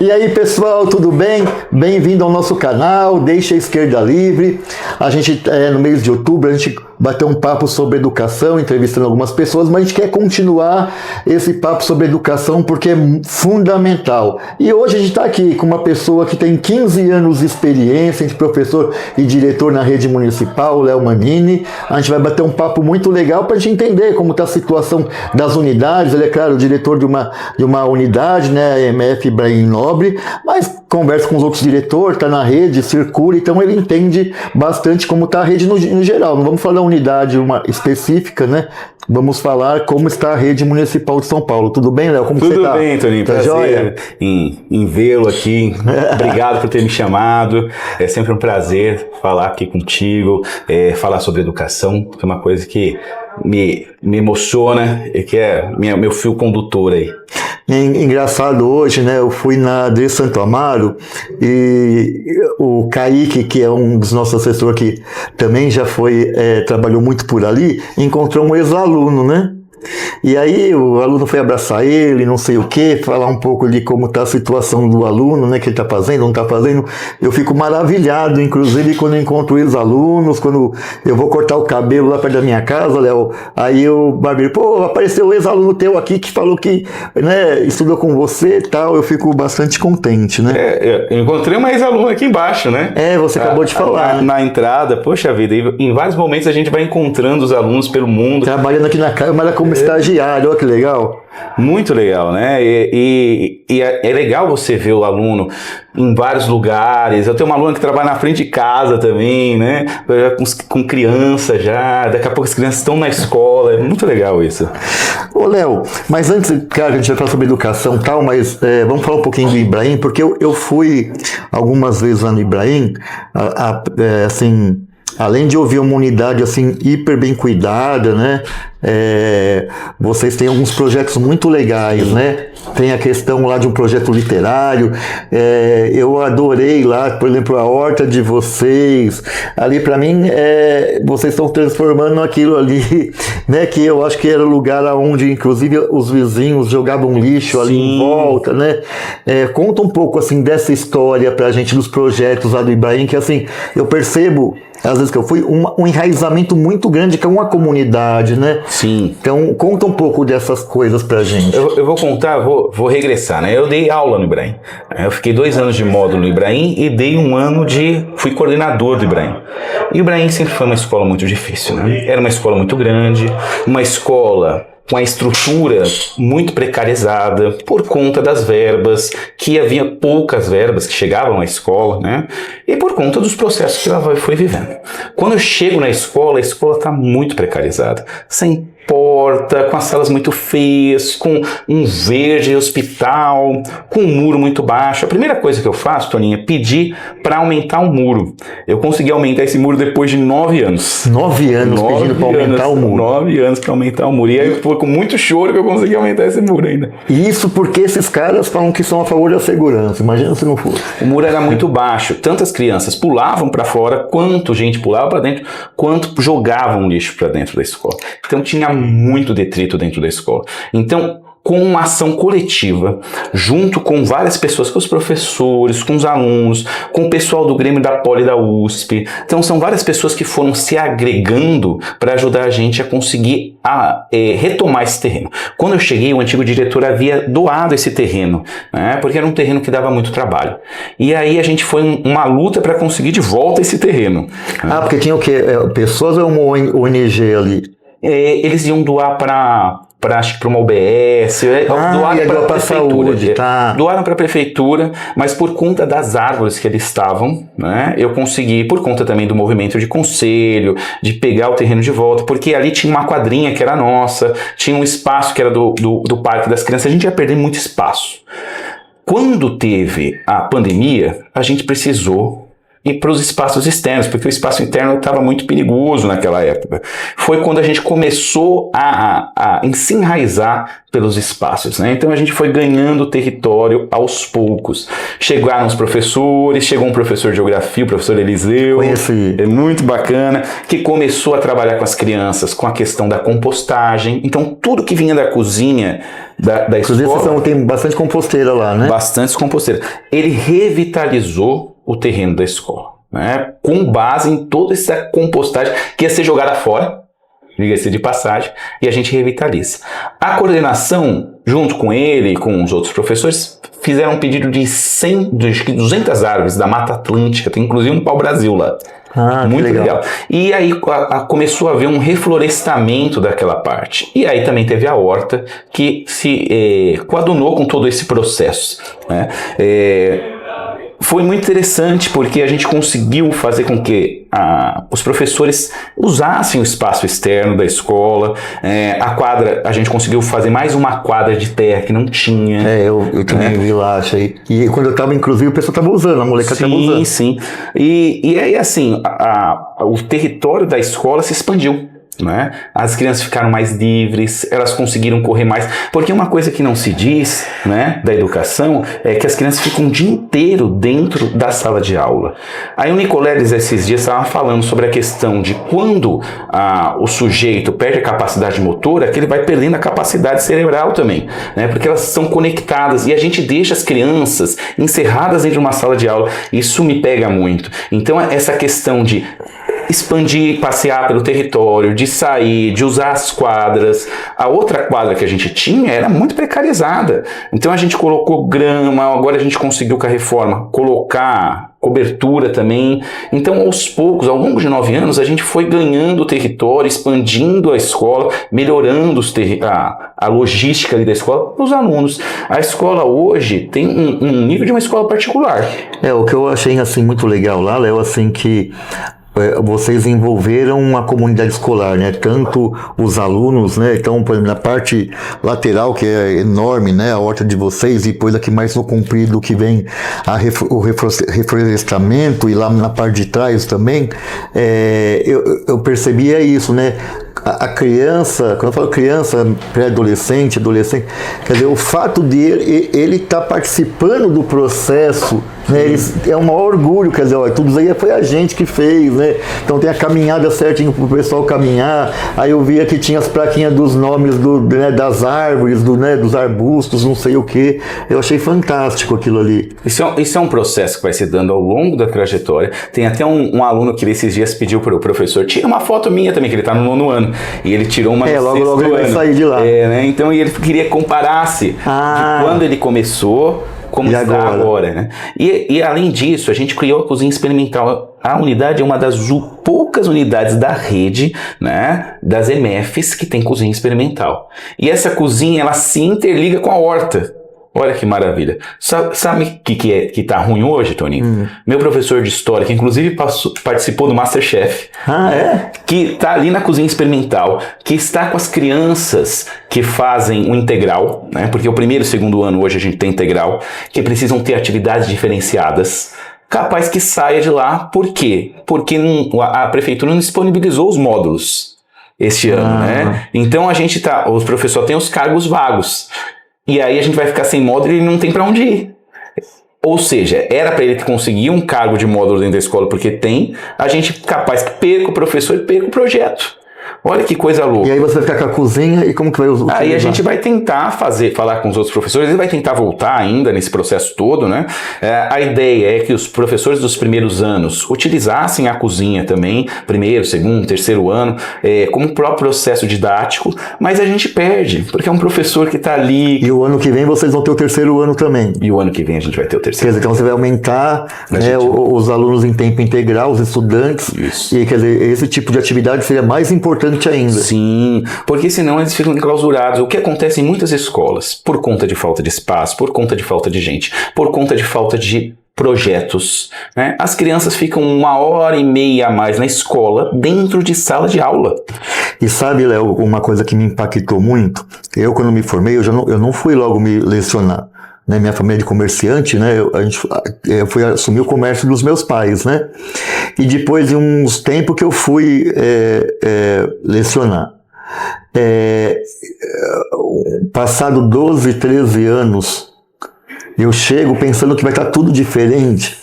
E aí pessoal, tudo bem? Bem-vindo ao nosso canal, Deixa a Esquerda Livre. A gente, no mês de outubro, a gente bateu um papo sobre educação, entrevistando algumas pessoas, mas a gente quer continuar esse papo sobre educação porque é fundamental. E hoje a gente está aqui com uma pessoa que tem 15 anos de experiência entre professor e diretor na rede municipal, o Léo Manini. A gente vai bater um papo muito legal para a gente entender como está a situação das unidades. Ele é, claro, o diretor de uma unidade, né, a MF Ibrahim Nobre, mas conversa com os outros diretores, está na rede, circula, então ele entende bastante como está a rede no geral. Não vamos falar da unidade específica, né? Vamos falar como está a rede municipal de São Paulo. Tudo bem, Léo? Como você está? Tudo bem, Toninho. Tá prazer em vê-lo aqui. Obrigado por ter me chamado. É sempre um prazer falar aqui contigo, falar sobre educação, que é uma coisa que me emociona e que é meu fio condutor aí. Engraçado hoje, né? Eu fui na de Santo Amaro e o Kaique, que é um dos nossos assessores que também já trabalhou muito por ali, encontrou um ex-aluno, né? E aí o aluno foi abraçar ele, não sei o que, falar um pouco de como está a situação do aluno, né, que ele está fazendo, não está fazendo. Eu fico maravilhado, inclusive, quando eu encontro ex-alunos, quando eu vou cortar o cabelo lá perto da minha casa, Léo, aí o barbeiro, pô, apareceu o ex-aluno teu aqui que falou que, né, estudou com você e tal, eu fico bastante contente, né? Eu encontrei uma ex-aluna aqui embaixo, né? Você acabou de falar, né? Na entrada, poxa vida, em vários momentos a gente vai encontrando os alunos pelo mundo. Trabalhando aqui na Câmara como estagiário, olha que legal. Muito legal, né? E é legal você ver o aluno em vários lugares. Eu tenho uma aluna que trabalha na frente de casa também, né? Com criança já, daqui a pouco as crianças estão na escola, é muito legal isso. Ô Léo, mas antes, claro, a gente vai falar sobre educação e tal, mas vamos falar um pouquinho do Ibrahim, porque eu fui algumas vezes lá no Ibrahim, assim, além de ouvir uma unidade assim hiper bem cuidada, né? Vocês têm alguns projetos muito legais, né? Tem a questão lá de um projeto literário. Eu adorei lá, por exemplo, a horta de vocês. Ali, para mim, vocês estão transformando aquilo ali, né? Que eu acho que era o lugar onde, inclusive, os vizinhos jogavam lixo ali em volta, né? Conta um pouco assim dessa história pra gente dos projetos lá do Ibrahim, que assim eu percebo, às vezes que eu fui, um enraizamento muito grande que é uma comunidade, né? Sim. Então, conta um pouco dessas coisas pra gente. Eu vou contar, vou regressar, né? Eu dei aula no Ibrahim. Eu fiquei 2 anos de módulo no Ibrahim e dei 1 ano fui coordenador do Ibrahim. E o Ibrahim sempre foi uma escola muito difícil, né? Era uma escola muito grande, uma escola com a estrutura muito precarizada por conta das verbas, que havia poucas verbas que chegavam à escola, né? E por conta dos processos que ela foi vivendo. Quando eu chego na escola, a escola está muito precarizada, sem porta, com as salas muito feias, com um verde hospital, com um muro muito baixo. A primeira coisa que eu faço, Toninho, é pedir para aumentar o muro. Eu consegui aumentar esse muro depois de 9 anos. 9 anos pedindo para aumentar o muro. 9 anos para aumentar o muro. E aí foi com muito choro que eu consegui aumentar esse muro ainda. Isso porque esses caras falam que são a favor da segurança. Imagina se não fosse. O muro era muito baixo. Tantas crianças pulavam para fora, quanto gente pulava para dentro, quanto jogavam lixo para dentro da escola. Então tinha muito detrito dentro da escola. Então, com uma ação coletiva, junto com várias pessoas, com os professores, com os alunos, com o pessoal do Grêmio da Poli da USP. Então, são várias pessoas que foram se agregando para ajudar a gente a conseguir retomar esse terreno. Quando eu cheguei, o antigo diretor havia doado esse terreno, né, porque era um terreno que dava muito trabalho. E aí a gente foi uma luta para conseguir de volta esse terreno. Porque tinha o quê? Pessoas ou uma ONG ali? Eles iam doar acho que para uma UBS, doaram para a prefeitura. Saúde, tá. Doaram para a prefeitura, mas por conta das árvores que eles estavam, né, eu consegui, por conta também do movimento de conselho, de pegar o terreno de volta, porque ali tinha uma quadrinha que era nossa, tinha um espaço que era do Parque das Crianças, a gente ia perder muito espaço. Quando teve a pandemia, a gente precisou e para os espaços externos, porque o espaço interno estava muito perigoso naquela época. Foi quando a gente começou a se enraizar pelos espaços, né? Então a gente foi ganhando território aos poucos. Chegaram os professores, chegou um professor de geografia, o professor Eliseu, Conheci. é muito bacana, que começou a trabalhar com as crianças, com a questão da compostagem. Então tudo que vinha da cozinha, da Inclusive, escola... tem bastante composteira lá, né? Bastante composteiras. Ele revitalizou o terreno da escola, né? Com base em toda essa compostagem que ia ser jogada fora, diga-se de passagem, e a gente revitaliza. A coordenação, junto com ele e com os outros professores, fizeram um pedido de 200 árvores da Mata Atlântica, tem inclusive um pau-brasil lá. Muito legal. E aí começou a haver um reflorestamento daquela parte. E aí também teve a horta que se coadunou com todo esse processo, né? Foi muito interessante porque a gente conseguiu fazer com que os professores usassem o espaço externo da escola. A quadra, a gente conseguiu fazer mais uma quadra de terra que não tinha. Eu também vi lá, achei. E quando eu estava, inclusive, o pessoal estava usando, a molecada estava usando. Sim. E aí, assim, o território da escola se expandiu. Né? As crianças ficaram mais livres, elas conseguiram correr mais, porque uma coisa que não se diz, né, da educação é que as crianças ficam o dia inteiro dentro da sala de aula. Aí o Nicoleles esses dias estava falando sobre a questão de quando o sujeito perde a capacidade motora, que ele vai perdendo a capacidade cerebral também, né? Porque elas são conectadas e a gente deixa as crianças encerradas dentro de uma sala de aula. Isso me pega muito. Então essa questão de expandir, passear pelo território, de sair, de usar as quadras. A outra quadra que a gente tinha era muito precarizada. Então a gente colocou grama, agora a gente conseguiu com a reforma colocar cobertura também. Então aos poucos, ao longo de 9 anos, a gente foi ganhando território, expandindo a escola, melhorando a logística ali da escola para os alunos. A escola hoje tem um nível de uma escola particular. O que eu achei assim muito legal lá, Léo, assim que vocês envolveram uma comunidade escolar, né? Tanto os alunos, né? Então, por exemplo, na parte lateral, que é enorme, né? A horta de vocês, e depois aqui mais no comprido que vem o reflorestamento, e lá na parte de trás também, eu percebia isso, né? A criança, quando eu falo criança, pré-adolescente, adolescente, quer dizer, o fato de ele estar participando do processo, né, é um maior orgulho, quer dizer, tudo isso aí foi a gente que fez, né? Então tem a caminhada certinho pro pessoal caminhar. Aí eu via que tinha as plaquinhas dos nomes das árvores, dos arbustos, não sei o que. Eu achei fantástico aquilo ali. Isso é um processo que vai se dando ao longo da trajetória. Tem até um aluno que esses dias pediu para o professor, tira uma foto minha também, que ele está no 9º ano. E ele tirou uma logo ele vai sair de lá. Né? Então ele queria que comparasse de quando ele começou, como está agora, né? E além disso, a gente criou a cozinha experimental. A unidade é uma das poucas unidades da rede, né, das EMEFs que tem cozinha experimental. E essa cozinha, ela se interliga com a horta. Olha que maravilha. Sabe o que tá ruim hoje, Toninho? Meu professor de história, que inclusive participou do MasterChef, que tá ali na cozinha experimental, que está com as crianças que fazem o integral, né? Porque o 1º e 2º ano hoje a gente tem integral, que precisam ter atividades diferenciadas. Capaz que saia de lá. Por quê? Porque a prefeitura não disponibilizou os módulos este ano, né? Então os professores têm os cargos vagos. E aí a gente vai ficar sem módulo e ele não tem para onde ir. Ou seja, era para ele conseguir um cargo de módulo dentro da escola, porque tem, a gente capaz que perca o professor e perca o projeto. Olha que coisa louca. E aí você vai ficar com a cozinha e como que vai utilizar? Aí a gente vai tentar falar com os outros professores, ele vai tentar voltar ainda nesse processo todo, né? A ideia é que os professores dos primeiros anos utilizassem a cozinha também, 1º, 2º, 3º ano, como próprio processo didático, mas a gente perde, porque é um professor que está ali. E o ano que vem vocês vão ter o 3º ano também. E o ano que vem a gente vai ter o 3º. Quer dizer, então você vai aumentar os alunos em tempo integral, os estudantes. Isso. E quer dizer, esse tipo de atividade seria mais importante ainda. Sim, porque senão eles ficam enclausurados. O que acontece em muitas escolas, por conta de falta de espaço, por conta de falta de gente, por conta de falta de projetos, né? As crianças ficam 1h30 a mais na escola, dentro de sala de aula. E sabe, Léo, uma coisa que me impactou muito, eu quando me formei, eu não fui logo me lecionar. né? Minha família de comerciante, né? Eu fui assumir o comércio dos meus pais, né? E depois de uns tempos que eu fui lecionar. Passado 12, 13 anos, eu chego pensando que vai estar tudo diferente.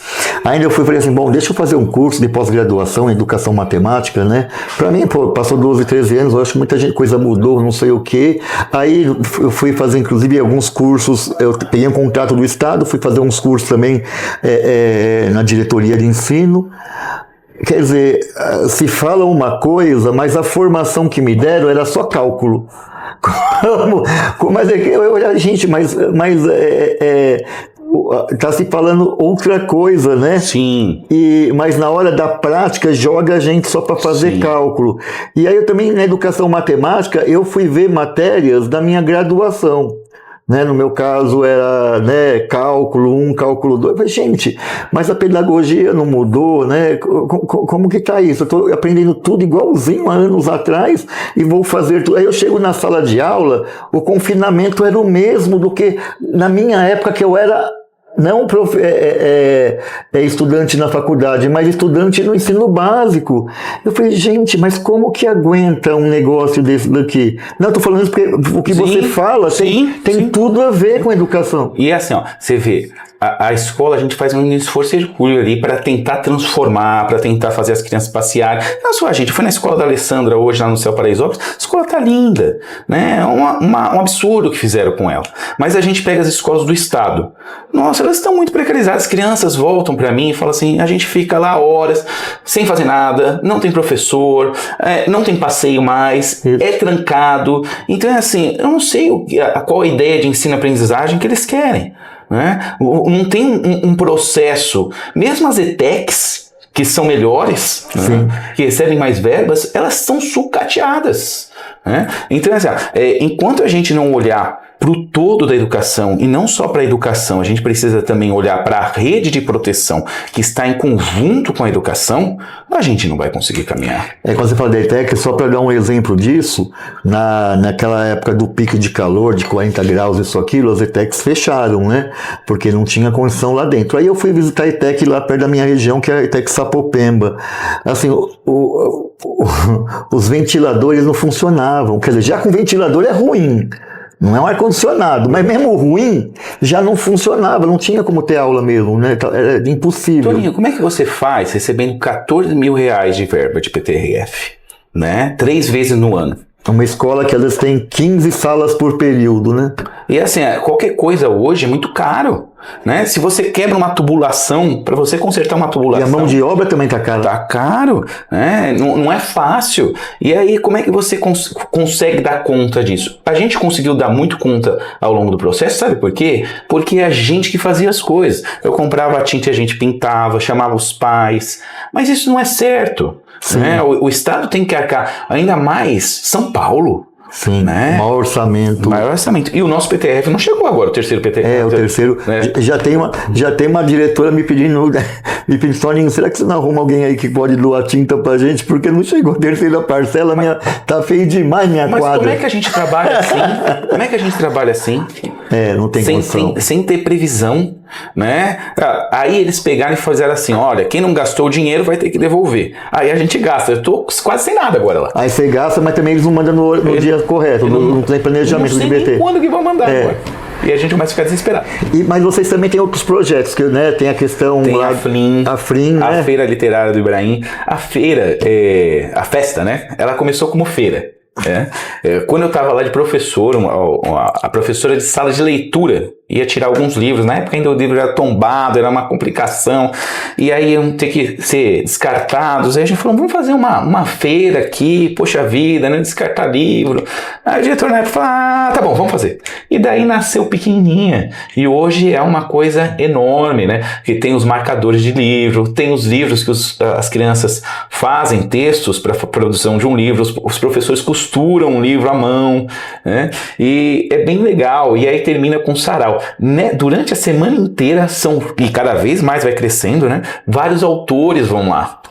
Ainda eu falei assim, bom, deixa eu fazer um curso de pós-graduação em educação matemática, né? Pra mim, pô, passou 12, 13 anos, eu acho que muita coisa mudou, não sei o quê. Aí eu fui fazer, inclusive, alguns cursos, eu peguei um contrato do Estado, fui fazer uns cursos também na diretoria de ensino. Quer dizer, se fala uma coisa, mas a formação que me deram era só cálculo. Mas eu olhava, gente, mas tá se falando outra coisa, né? Sim. Mas na hora da prática joga a gente só para fazer Sim. cálculo. E aí eu também, na educação matemática, eu fui ver matérias da minha graduação. Né, no meu caso era, né, cálculo 1, cálculo 2. Eu falei, gente, mas a pedagogia não mudou, né? Como que tá isso? Eu estou aprendendo tudo igualzinho há anos atrás e vou fazer tudo. Aí eu chego na sala de aula, o confinamento era o mesmo do que na minha época, que eu era não estudante na faculdade, mas estudante no ensino básico. Eu falei, gente, mas como que aguenta um negócio desse daqui? Não, estou falando isso porque o que você fala tem tudo a ver com a educação. E é assim, ó, você vê, a escola, a gente faz um esforço hercúleo ali para tentar transformar, para tentar fazer as crianças passearem. Não só a gente, foi na escola da Alessandra hoje, lá no Céu Paraisópolis, a escola tá linda, né? É um absurdo o que fizeram com ela. Mas a gente pega as escolas do Estado. Nossa, elas estão muito precarizadas. As crianças voltam para mim e falam assim, a gente fica lá horas, sem fazer nada, não tem professor, não tem passeio mais, é trancado. Então é assim, eu não sei qual a ideia de ensino-aprendizagem que eles querem. Né? Não tem um processo, mesmo as ETECs, que são melhores, né? Que recebem mais verbas, elas são sucateadas. Né? Então, assim, enquanto a gente não olhar para o todo da educação, e não só para a educação, a gente precisa também olhar para a rede de proteção que está em conjunto com a educação, a gente não vai conseguir caminhar. Quando você fala da ETEC, só para dar um exemplo disso, naquela época do pico de calor, de 40 graus, isso, aquilo, as ETECs fecharam, né? Porque não tinha condição lá dentro. Aí eu fui visitar a ETEC lá perto da minha região, que é a ETEC Sapopemba. Assim, os ventiladores não funcionavam. Quer dizer, já com ventilador é ruim. Não é um ar-condicionado, mas mesmo ruim, já não funcionava, não tinha como ter aula mesmo, né? Era impossível. Toninho, como é que você faz recebendo 14 mil reais de verba de PTRF, né? 3 vezes no ano? Uma escola que às vezes tem 15 salas por período, né? E assim, qualquer coisa hoje é muito caro, né? Se você quebra uma tubulação, para você consertar uma tubulação... E a mão de obra também tá cara. Tá caro, né? Não é fácil. E aí, como é que você consegue dar conta disso? A gente conseguiu dar muito conta ao longo do processo, sabe por quê? Porque é a gente que fazia as coisas. Eu comprava a tinta e a gente pintava, chamava os pais, mas isso não é certo. Né? O Estado tem que arcar, ainda mais São Paulo. Sim, né? Maior orçamento. E o nosso PTRF não chegou agora, o terceiro PTRF. O terceiro. Né? Já tem uma diretora me pedindo, Toninho, será que você não arruma alguém aí que pode doar tinta pra gente? Porque não chegou a terceira parcela, tá feio demais minha quadra. Mas como é que a gente trabalha assim? Como é que a gente trabalha assim? Não tem condição. Sem ter previsão, né? Aí eles pegaram e fizeram assim, olha, quem não gastou o dinheiro vai ter que devolver. Aí a gente gasta, eu tô quase sem nada agora lá. Aí você gasta, mas também eles não mandam no dia correto, não tem planejamento de BT. Não sei nem quando que vão mandar agora. E a gente começa a ficar desesperado. Mas vocês também têm outros projetos, né? Tem a questão... Tem a FLIM, né? A Feira Literária do Ibrahim. A feira, a festa, né? Ela começou como feira. Quando eu estava lá de professor, a professora de sala de leitura ia tirar alguns livros. Na época ainda o livro era tombado, era uma complicação. E aí iam ter que ser descartados. Aí a gente falou, vamos fazer uma feira aqui, poxa vida, né? Descartar livro. Aí o diretor na época falou, tá bom, vamos fazer. E daí nasceu pequenininha. E hoje é uma coisa enorme, né? Que tem os marcadores de livro, tem os livros que as crianças fazem textos para a produção de um livro, os professores costuram um livro à mão, né? E é bem legal. E aí termina com sarau. legal, né? Durante a semana inteira e cada vez mais vai crescendo, né? Vários autores vão lá.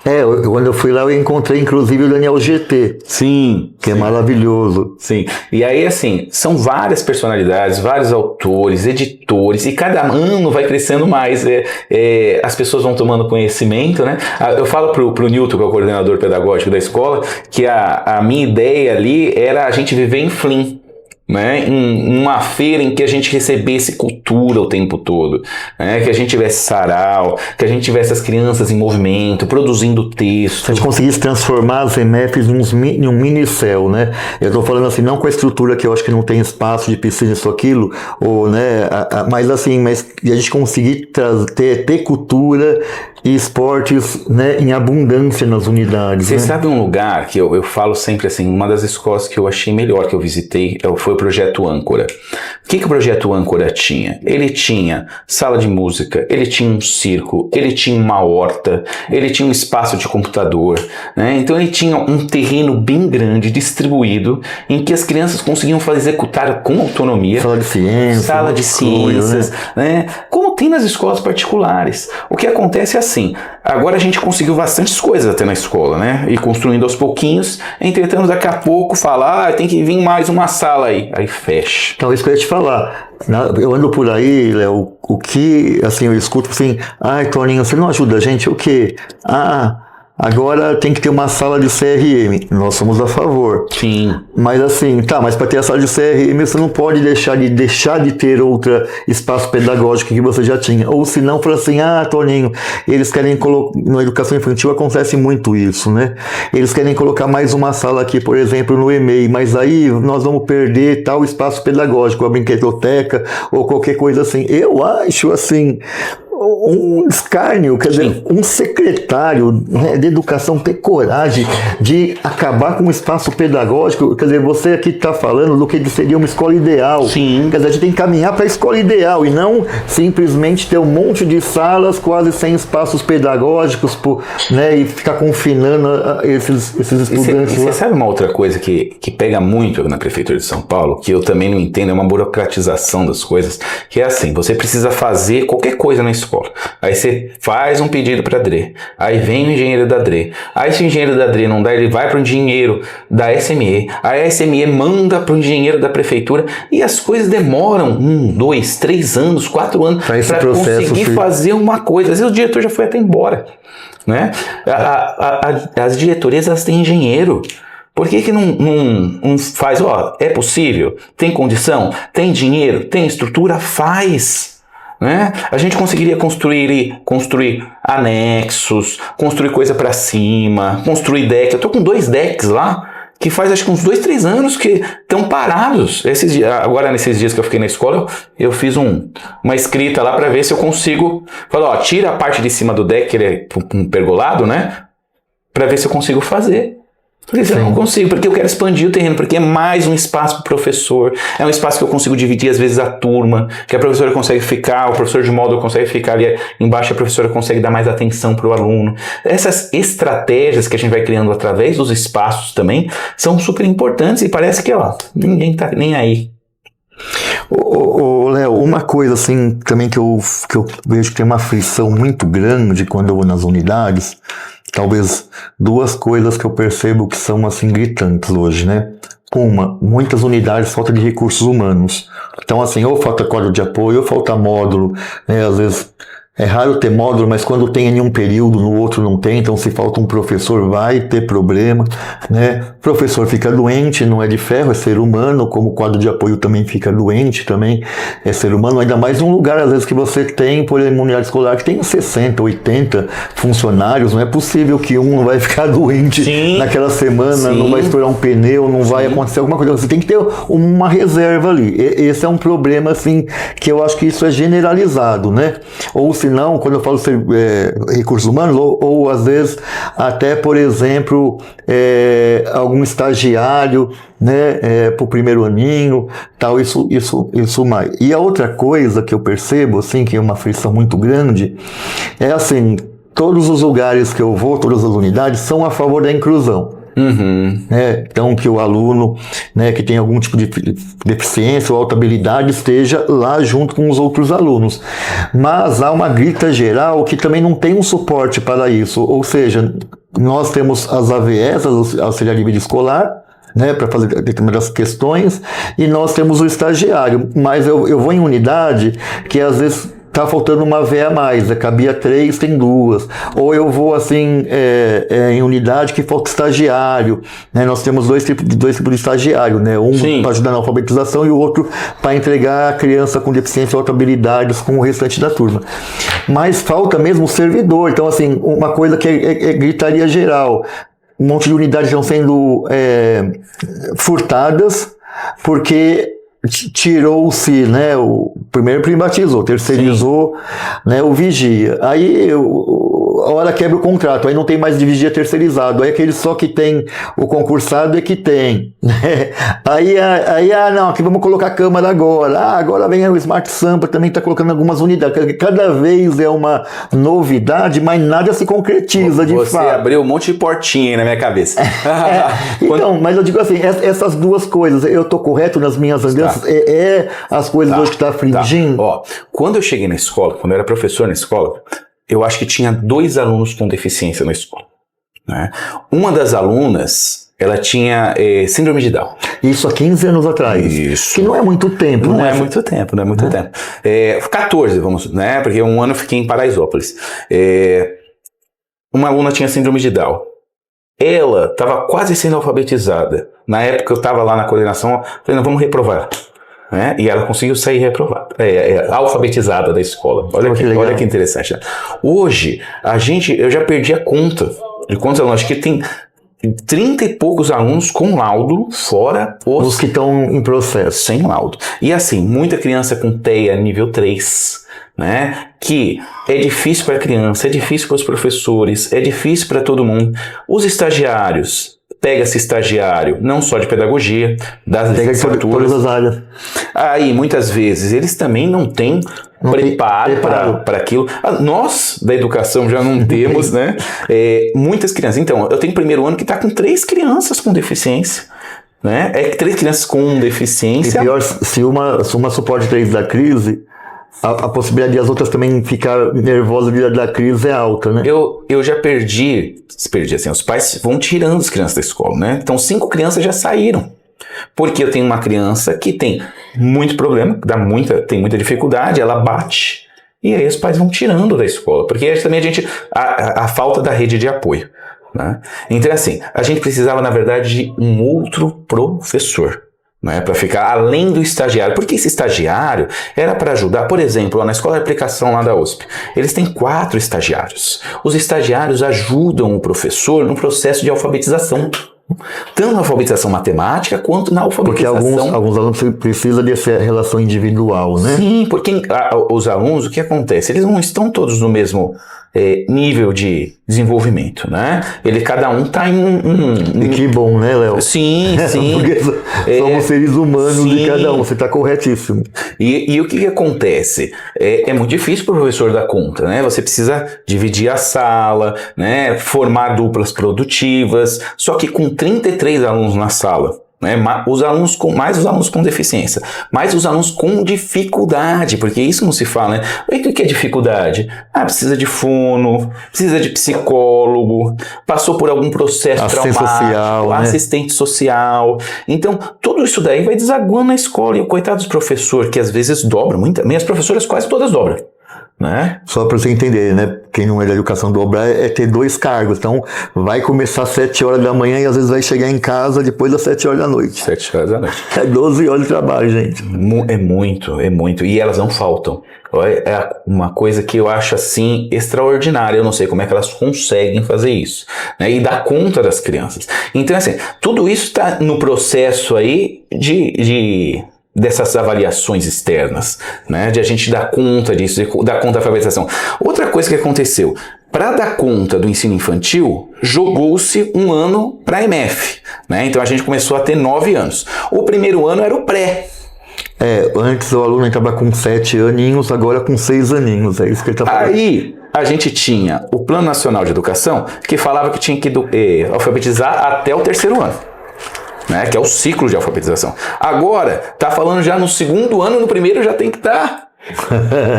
Quando eu fui lá eu encontrei inclusive o Daniel GT. Sim. Que é maravilhoso. Sim. E aí, assim, são várias personalidades, vários autores, editores, e cada ano vai crescendo mais. As pessoas vão tomando conhecimento, né? Eu falo pro Newton, que é o coordenador pedagógico da escola, que a minha ideia ali era a gente viver em Flynn. Né, em uma feira em que a gente recebesse cultura o tempo todo, né, que a gente tivesse sarau, que a gente tivesse as crianças em movimento, produzindo texto. Se a gente conseguisse transformar as EMEFs em um mini-céu, né? Eu tô falando assim, não com a estrutura que eu acho que não tem espaço de piscina, isso, aquilo, ou, né, mas assim, a gente conseguir ter cultura e esportes, né, em abundância nas unidades. Você né? sabe um lugar que eu falo sempre assim, uma das escolas que eu achei melhor que eu visitei foi o Projeto Âncora. O que o Projeto Âncora tinha? Ele tinha sala de música, ele tinha um circo, ele tinha uma horta, ele tinha um espaço de computador, né? Então ele tinha um terreno bem grande, distribuído, em que as crianças conseguiam executar com autonomia. Sala de ciências, né? Como tem nas escolas particulares. O que acontece é assim, agora a gente conseguiu bastantes coisas até na escola, né? E construindo aos pouquinhos, entretanto daqui a pouco falar, tem que vir mais uma sala aí fecha. Então, isso que eu ia te falar. Eu ando por aí, Léo, o que, assim, eu escuto assim, Toninho, você não ajuda a gente? O quê? Agora tem que ter uma sala de CRM. Nós somos a favor. Sim. Mas assim, mas para ter a sala de CRM, você não pode deixar de ter outro espaço pedagógico que você já tinha. Ou se não, fala assim, Toninho, eles querem colocar, na educação infantil acontece muito isso, né? Eles querem colocar mais uma sala aqui, por exemplo, no EMEI, mas aí nós vamos perder tal espaço pedagógico, a brinquedoteca ou qualquer coisa assim. Eu acho assim, um escárnio, quer dizer, um secretário, né, de educação ter coragem de acabar com o espaço pedagógico, quer dizer, você aqui está falando do que seria uma escola ideal. Sim. Quer dizer, a gente tem que caminhar para a escola ideal e não simplesmente ter um monte de salas quase sem espaços pedagógicos, né, e ficar confinando esses estudantes. Você sabe uma outra coisa que pega muito na Prefeitura de São Paulo, que eu também não entendo, é uma burocratização das coisas, que é assim, você precisa fazer qualquer coisa na escola. Aí você faz um pedido para a DRE, aí vem o engenheiro da DRE, aí se o engenheiro da DRE não dá, ele vai para o engenheiro da SME, aí a SME manda para o engenheiro da prefeitura e as coisas demoram 1, 2, 3 anos, 4 anos para conseguir fazer uma coisa. Às vezes o diretor já foi até embora, né? As diretorias, elas têm engenheiro. Por que não faz? É possível? Tem condição? Tem dinheiro? Tem estrutura? Faz! Né? A gente conseguiria construir anexos, construir coisa para cima, construir deck. Eu tô com 2 decks lá, que faz acho que uns 2, 3 anos que estão parados. Agora, nesses dias que eu fiquei na escola, eu fiz uma escrita lá para ver se eu consigo. Falei, tira a parte de cima do deck, ele é um pergolado, né? Para ver se eu consigo fazer. Porque eu não consigo, porque eu quero expandir o terreno, porque é mais um espaço para o professor, é um espaço que eu consigo dividir às vezes a turma, que a professora consegue ficar, o professor de módulo consegue ficar ali embaixo, a professora consegue dar mais atenção para o aluno. Essas estratégias que a gente vai criando através dos espaços também são super importantes e parece que ninguém tá nem aí. Léo, uma coisa assim também que eu vejo que tem uma aflição muito grande quando eu vou nas unidades, talvez 2 coisas que eu percebo que são assim gritantes hoje, né? Uma, muitas unidades falta de recursos humanos. Então assim, ou falta quadro de apoio, ou falta módulo, né? Às vezes é raro ter módulo, mas quando tem em um período, no outro não tem, então se falta um professor vai ter problema, né? O professor fica doente, não é de ferro, é ser humano, como o quadro de apoio também fica doente, também é ser humano, ainda mais num lugar, às vezes, que você tem, por exemplo, uma unidade escolar que tem 60, 80 funcionários, não é possível que um não vai ficar doente naquela semana, não vai estourar um pneu, não vai acontecer alguma coisa, você tem que ter uma reserva ali. Esse é um problema, assim, que eu acho que isso é generalizado, né? Ou se não, quando eu falo recursos humanos, ou às vezes até, por exemplo, algum estagiário, né, para o primeiro aninho, tal, isso mais. E a outra coisa que eu percebo, assim, que é uma aflição muito grande, é assim, todos os lugares que eu vou, todas as unidades, são a favor da inclusão. né? Então, que o aluno, né, que tem algum tipo de deficiência ou alta habilidade esteja lá junto com os outros alunos. Mas há uma grita geral que também não tem um suporte para isso, ou seja, nós temos as AVS, as auxiliar de vida escolar, né, para fazer determinadas questões, e nós temos o estagiário, mas eu vou em unidade que às vezes tá faltando uma VA a mais, cabia 3, tem 2, ou eu vou assim em unidade que falta estagiário, né? Nós temos dois tipos de estagiário, né? Um para ajudar na alfabetização e o outro para entregar a criança com deficiência ou habilidades com o restante da turma. Mas falta mesmo o servidor, então assim, uma coisa que é gritaria geral, um monte de unidades estão sendo furtadas, porque tirou-se, né, o primeiro privatizou, terceirizou, né, o vigia. Aí a hora quebra o contrato, aí não tem mais de vigia terceirizado, aí aquele só que tem o concursado é que tem, né? Aí não, aqui vamos colocar a câmara agora. Agora vem o Smart Sampa, também está colocando algumas unidades. Cada vez é uma novidade, mas nada se concretiza de fato. Você abriu um monte de portinha aí na minha cabeça. Então, mas eu digo assim, essas duas coisas, eu tô correto nas minhas andanças? As coisas hoje que está afligindo? Ó, quando eu cheguei na escola, quando eu era professor na escola, eu acho que tinha 2 alunos com deficiência na escola, né? Uma das alunas, ela tinha síndrome de Down. Isso há 15 anos atrás. Isso. Que não é muito tempo, não né? Não é muito tempo. 14, vamos, né? Porque um ano eu fiquei em Paraisópolis. Uma aluna tinha síndrome de Down. Ela estava quase sendo alfabetizada. Na época eu estava lá na coordenação, eu falei, não, vamos reprovar ela. Né? E ela conseguiu sair reprovada, alfabetizada da escola. Olha que interessante. Né? Hoje, eu já perdi a conta de quantos alunos. Acho que tem 30 e poucos alunos com laudo, fora os que estão em processo. Sem laudo. E assim, muita criança com TEA nível 3, né? Que é difícil para a criança, é difícil para os professores, é difícil para todo mundo. Os estagiários, pega-se estagiário, não só de pedagogia, das licenciaturas. Todas as áreas. Aí, muitas vezes, eles também não têm preparo para aquilo. Nós, da educação, já não temos, né? Muitas crianças. Então, eu tenho primeiro ano que está com 3 crianças com deficiência. Né? 3 crianças com deficiência. E pior, se uma suporte 3 da crise, a possibilidade de as outras também ficar nervosas da crise é alta, né? Eu já perdi assim, os pais vão tirando as crianças da escola, né? Então 5 crianças já saíram. Porque eu tenho uma criança que tem muito problema, tem muita dificuldade, ela bate, e aí os pais vão tirando da escola, porque também a falta da rede de apoio, né? Então assim, a gente precisava na verdade de um outro professor, né, para ficar além do estagiário, porque esse estagiário era para ajudar, por exemplo, na escola de aplicação lá da USP, eles têm 4 estagiários. Os estagiários ajudam o professor no processo de alfabetização, tanto na alfabetização matemática quanto na alfabetização. Porque alguns alunos precisam dessa relação individual, né? Sim, porque os alunos, o que acontece? Eles não estão todos no mesmo nível de desenvolvimento, né? Cada um está em E que bom, né, Léo? Sim. Porque somos seres humanos de cada um, você está corretíssimo. E o que acontece? É muito difícil para o professor dar conta, né? Você precisa dividir a sala, né? Formar duplas produtivas, só que com 33 alunos na sala, né? Mais os alunos com deficiência, mais os alunos com dificuldade, porque isso não se fala, né? O que é dificuldade? Precisa de fono, precisa de psicólogo, passou por algum processo traumático, assistente social. Então, tudo isso daí vai desaguando na escola, e o coitado dos professores, que às vezes dobram, minhas professoras quase todas dobram, né? Só para você entender, né? Quem não é da educação dobrar é ter 2 cargos. Então, vai começar às 7 horas da manhã e às vezes vai chegar em casa depois das 7 horas da noite. 7 horas da noite. É 12 horas de trabalho, gente. É muito. E elas não faltam. É uma coisa que eu acho, assim, extraordinária. Eu não sei como é que elas conseguem fazer isso, né? E dar conta das crianças. Então, assim, tudo isso está no processo aí dessas avaliações externas, né? De a gente dar conta disso, dar conta da alfabetização. Outra coisa que aconteceu, para dar conta do ensino infantil, jogou-se um ano para a EMF, né? Então a gente começou a ter 9 anos. O primeiro ano era o pré. Antes o aluno entrava com 7 aninhos, agora com 6 aninhos, é isso que ele está falando. a gente tinha o Plano Nacional de Educação, que falava que tinha que alfabetizar até o 3º ano. Né, que é o ciclo de alfabetização. Agora, tá falando já no 2º ano, no 1º já tem que estar.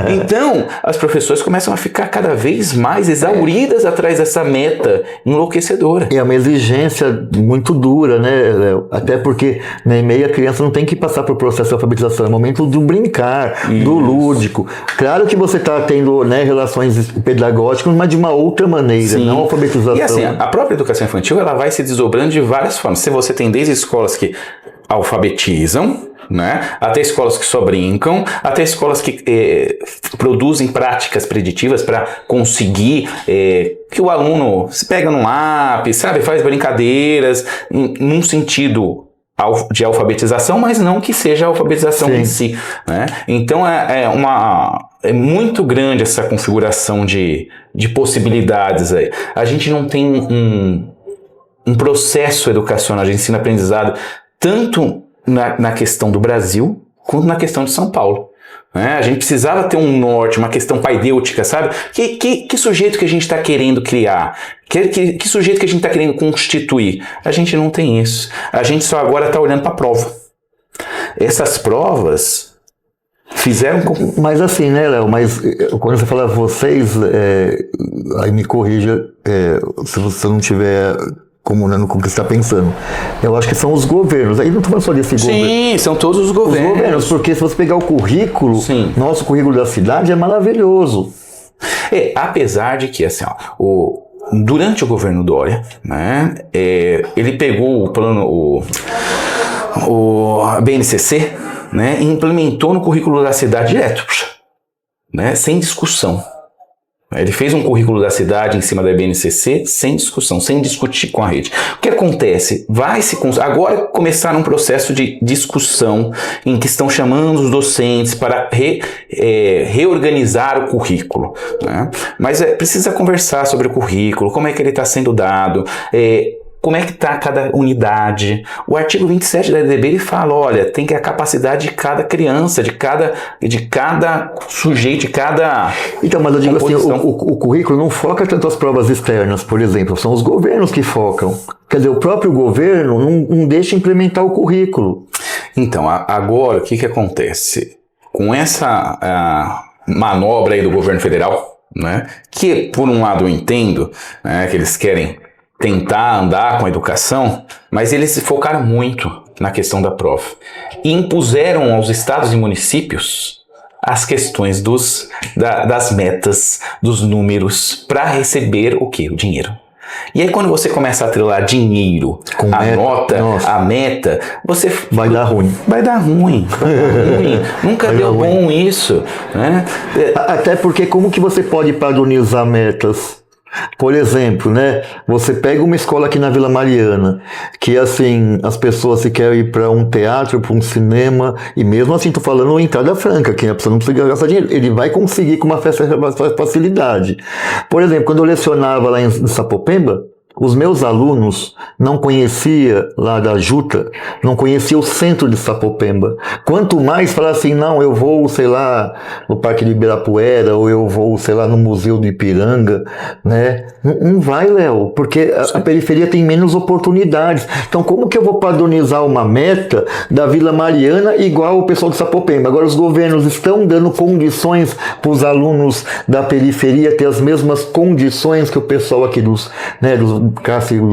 Então, as professoras começam a ficar cada vez mais exauridas atrás dessa meta enlouquecedora. É uma exigência muito dura, né, Léo? Até porque na EMEI a criança não tem que passar por processo de alfabetização, é momento do brincar, do lúdico. Claro que você está tendo, né, relações pedagógicas, mas de uma outra maneira, Sim. não alfabetização. E assim, a própria educação infantil ela vai se desdobrando de várias formas. Se você tem desde escolas que alfabetizam, né? Até escolas que só brincam, até escolas que produzem práticas preditivas para conseguir que o aluno se pega num lápis, sabe, faz brincadeiras num sentido de alfabetização, mas não que seja a alfabetização em si, né? Então é muito grande essa configuração de possibilidades aí. A gente não tem um processo educacional de ensino-aprendizado tanto na questão do Brasil, quanto na questão de São Paulo. Né? A gente precisava ter um norte, uma questão paidêutica, sabe? Que sujeito que a gente está querendo criar? Que sujeito que a gente está querendo constituir? A gente não tem isso. A gente só agora está olhando para a prova. Essas provas fizeram... Mas assim, né, Léo? Mas quando você fala vocês, aí me corrija se você não tiver... comunando com o que você está pensando. Eu acho que são os governos. Aí não estou falando só desse governo. Sim, são todos os governos. Os governos, porque se você pegar o currículo, nosso currículo da cidade é maravilhoso. Apesar de que, assim, durante o governo Dória, né, ele pegou o plano, o BNCC, né, e implementou no currículo da cidade direto, né, sem discussão. Ele fez um currículo da cidade em cima da BNCC sem discussão, sem discutir com a rede. O que acontece? Agora começaram um processo de discussão em que estão chamando os docentes para reorganizar o currículo. Né? Mas precisa conversar sobre o currículo, como é que ele está sendo dado, como é que está cada unidade. O artigo 27 da LDB ele fala, olha, tem que a capacidade de cada criança, de cada sujeito, de cada... Então, mas eu digo assim, o currículo não foca tanto as provas externas, por exemplo, são os governos que focam. Quer dizer, o próprio governo não deixa implementar o currículo. Então, agora, o que acontece? Com essa manobra aí do governo federal, né, que por um lado eu entendo, né, que eles querem tentar andar com a educação, mas eles se focaram muito na questão da prova e impuseram aos estados e municípios as questões das metas, dos números, para receber o quê? O dinheiro. E aí quando você começa a atrelar dinheiro, a meta, você... Vai dar ruim. Vai dar ruim. Nunca deu bom isso. Né? Até porque como que você pode padronizar metas? Por exemplo, né, você pega uma escola aqui na Vila Mariana, que assim, as pessoas se querem ir para um teatro, para um cinema, e mesmo assim, tô falando entrada franca, que a pessoa não precisa gastar dinheiro, ele vai conseguir com uma facilidade. Por exemplo, quando eu lecionava lá em Sapopemba, os meus alunos não conheciam lá da Juta, não conheciam o centro de Sapopemba. Quanto mais falar assim, não, eu vou, sei lá, no Parque de Ibirapuera, ou eu vou, sei lá, no Museu do Ipiranga, né? Não vai, Léo, porque a periferia tem menos oportunidades. Então, como que eu vou padronizar uma meta da Vila Mariana igual o pessoal de Sapopemba? Agora, os governos estão dando condições para os alunos da periferia ter as mesmas condições que o pessoal aqui dos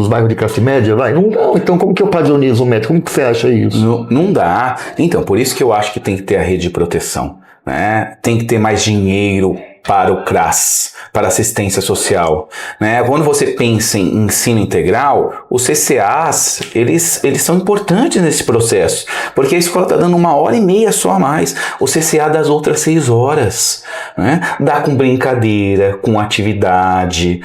bairros de classe média, vai? Não dá. Então, como que eu padronizo o método? Como que você acha isso? Não dá. Então, por isso que eu acho que tem que ter a rede de proteção, né? Tem que ter mais dinheiro para o CRAS, para assistência social, né? Quando você pensa em ensino integral, os CCAs, eles são importantes nesse processo, porque a escola está dando 1h30 só a mais, o CCA das outras 6 horas, né? Dá com brincadeira, com atividade,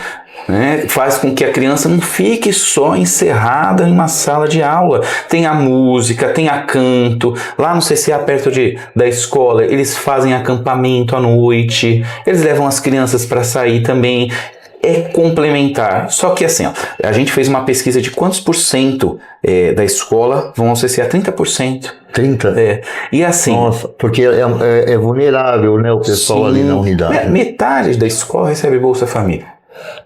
né? Faz com que a criança não fique só encerrada em uma sala de aula. Tem a música, tem a canto. Lá no CCA, perto da escola, eles fazem acampamento à noite. Eles levam as crianças para sair também. É complementar. Só que assim, a gente fez uma pesquisa de quantos % da escola vão ao CCA? 30%. 30? É. E assim... Nossa, porque é vulnerável, né, o pessoal ali na unidade. Metade da escola recebe Bolsa Família.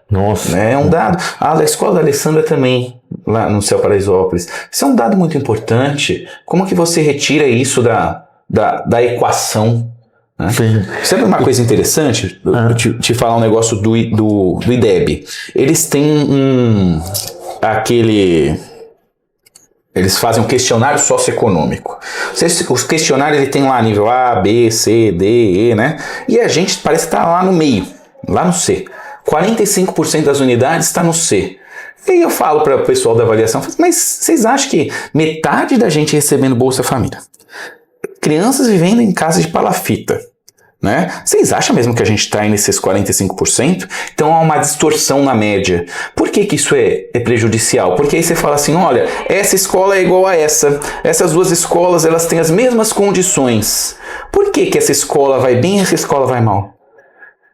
Nossa. É um dado. Da escola da Alessandra também, lá no Céu Paraisópolis. Isso é um dado muito importante. Como que você retira isso da equação? Né? Sim. Sabe uma coisa interessante? Te falar um negócio do IDEB. Eles têm eles fazem um questionário socioeconômico. Os questionários ele tem lá nível A, B, C, D, E, né? E a gente parece estar lá no meio, lá no C. 45% das unidades está no C. E aí eu falo para o pessoal da avaliação, mas vocês acham que metade da gente recebendo Bolsa Família, crianças vivendo em casa de palafita, né? Vocês acham mesmo que a gente está aí nesses 45%? Então há uma distorção na média. Por que isso é prejudicial? Porque aí você fala assim, olha, essa escola é igual a essa. Essas duas escolas elas têm as mesmas condições. Por que essa escola vai bem e essa escola vai mal?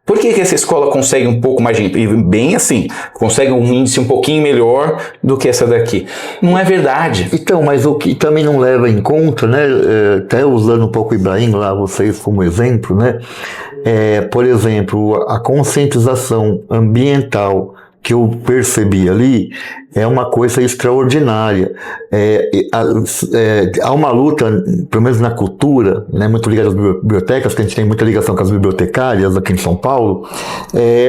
Por que essa escola consegue um pouco mais de... Bem assim, consegue um índice um pouquinho melhor do que essa daqui? Não é verdade. Então, mas o que também não leva em conta, né, até usando um pouco o Ibrahim lá, vocês como exemplo, né, por exemplo, a conscientização ambiental que eu percebi ali é uma coisa extraordinária. Há uma luta, pelo menos na cultura, né, muito ligada às bibliotecas, que a gente tem muita ligação com as bibliotecárias aqui em São Paulo,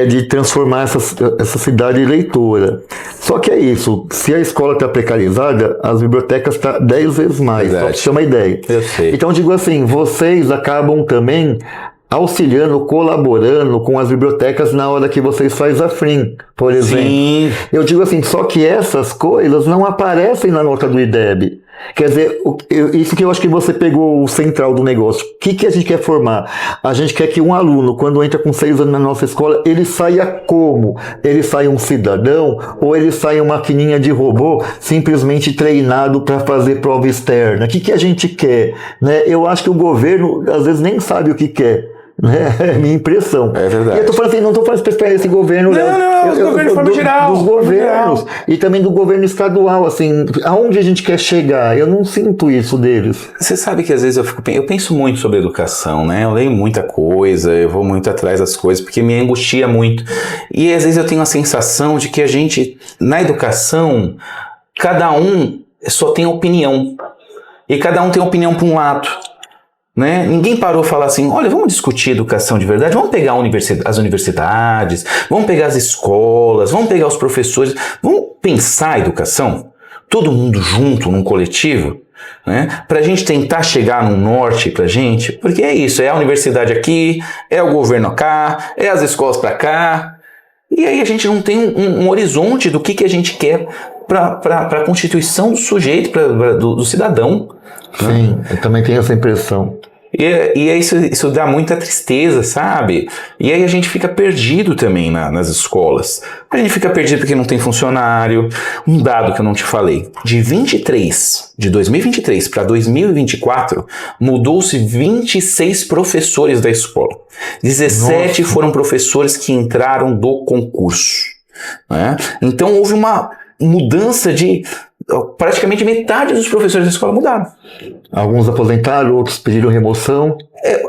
de transformar essa cidade leitora. Só que é isso, se a escola está precarizada, as bibliotecas estão 10 vezes mais, só para você ter uma ideia. Eu sei. Então, eu digo assim, vocês acabam também auxiliando, colaborando com as bibliotecas na hora que vocês fazem a FRIM, por exemplo. Sim. Eu digo assim, só que essas coisas não aparecem na nota do IDEB. Quer dizer, isso que eu acho que você pegou o central do negócio. O que a gente quer formar? A gente quer que um aluno, quando entra com 6 anos na nossa escola, ele saia como? Ele saia um cidadão ou ele saia uma maquininha de robô simplesmente treinado para fazer prova externa? O que a gente quer? Né? Eu acho que o governo, às vezes, nem sabe o que quer. É minha impressão. É verdade. E eu tô falando assim, não estou falando especificamente desse governo, os governos de forma geral. Dos governos. E também do governo estadual, assim, aonde a gente quer chegar? Eu não sinto isso deles. Você sabe que às vezes eu penso muito sobre educação, né? Eu leio muita coisa, eu vou muito atrás das coisas, porque me angustia muito. E às vezes eu tenho a sensação de que a gente, na educação, cada um só tem opinião. E cada um tem opinião para um lado. Né? Ninguém parou a falar assim, olha, vamos discutir educação de verdade, vamos pegar as universidades, vamos pegar as escolas, vamos pegar os professores, vamos pensar a educação, todo mundo junto, num coletivo, né? Para a gente tentar chegar num norte pra gente, porque é isso, é a universidade aqui, é o governo cá, é as escolas pra cá, e aí a gente não tem um horizonte do que a gente quer para a constituição do sujeito, do cidadão. Sim, eu também tenho essa impressão. E isso dá muita tristeza, sabe? E aí a gente fica perdido também nas escolas. A gente fica perdido porque não tem funcionário. Um dado que eu não te falei. De 2023 para 2024, mudou-se 26 professores da escola. 17 Nossa. foram professores que entraram do concurso. Né? Então houve uma mudança de... Praticamente metade dos professores da escola mudaram. Alguns aposentaram, outros pediram remoção.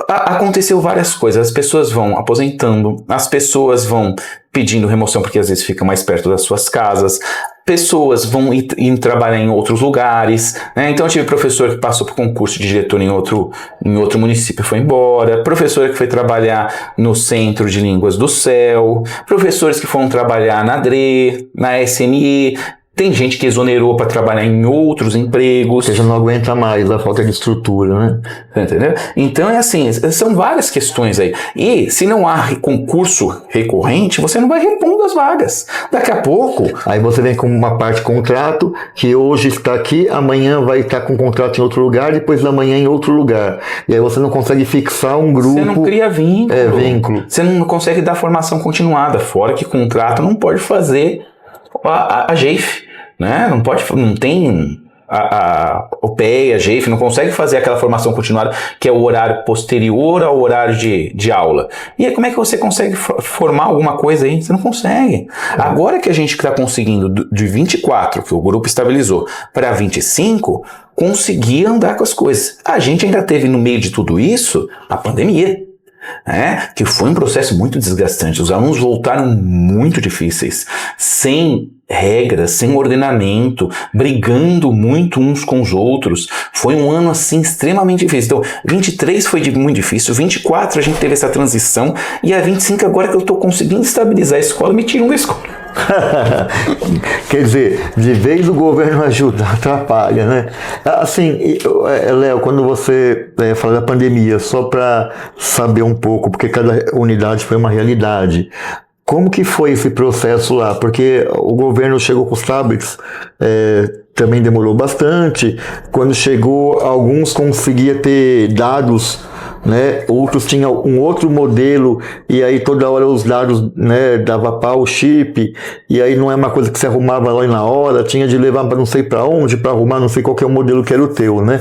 Aconteceu várias coisas. As pessoas vão aposentando, as pessoas vão pedindo remoção porque às vezes fica mais perto das suas casas, pessoas vão ir trabalhar em outros lugares, né? Então eu tive professor que passou por concurso de diretor em outro município e foi embora, professor que foi trabalhar no Centro de Línguas do Céu, professores que foram trabalhar na DRE, na SNI. Tem gente que exonerou para trabalhar em outros empregos. Você já não aguenta mais a falta de estrutura, né? Entendeu? Então é assim, são várias questões aí. E se não há concurso recorrente, você não vai repondo as vagas. Daqui a pouco... Aí você vem com uma parte contrato, que hoje está aqui, amanhã vai estar com contrato em outro lugar, depois da manhã em outro lugar. E aí você não consegue fixar um grupo... Você não cria vínculo. Vínculo. Você não consegue dar formação continuada. Fora que contrato não pode fazer... A GEIF, né? Não tem o PEA, a GEIF, não consegue fazer aquela formação continuada, que é o horário posterior ao horário de aula. E aí como é que você consegue formar alguma coisa aí? Você não consegue. Agora que a gente está conseguindo de 24, que o grupo estabilizou, para 25, conseguir andar com as coisas. A gente ainda teve no meio de tudo isso a pandemia. Que foi um processo muito desgastante. Os alunos voltaram muito difíceis, sem regras, sem ordenamento, brigando muito uns com os outros. Foi um ano assim extremamente difícil. Então, 23 foi muito difícil, 24 a gente teve essa transição, e a 25 agora que eu estou conseguindo estabilizar a escola, me tiram da escola. Quer dizer, de vez o governo ajuda, atrapalha, né? Assim, Léo, quando você fala da pandemia, só para saber um pouco, porque cada unidade foi uma realidade, como que foi esse processo lá? Porque o governo chegou com os tablets, também demorou bastante. Quando chegou, alguns conseguiam ter dados, né? Outros tinham um outro modelo, e aí toda hora os dados, né, dava pau, o chip, e aí não é uma coisa que se arrumava lá na hora, tinha de levar para não sei para onde, para arrumar não sei qual que é o modelo que era o teu, né?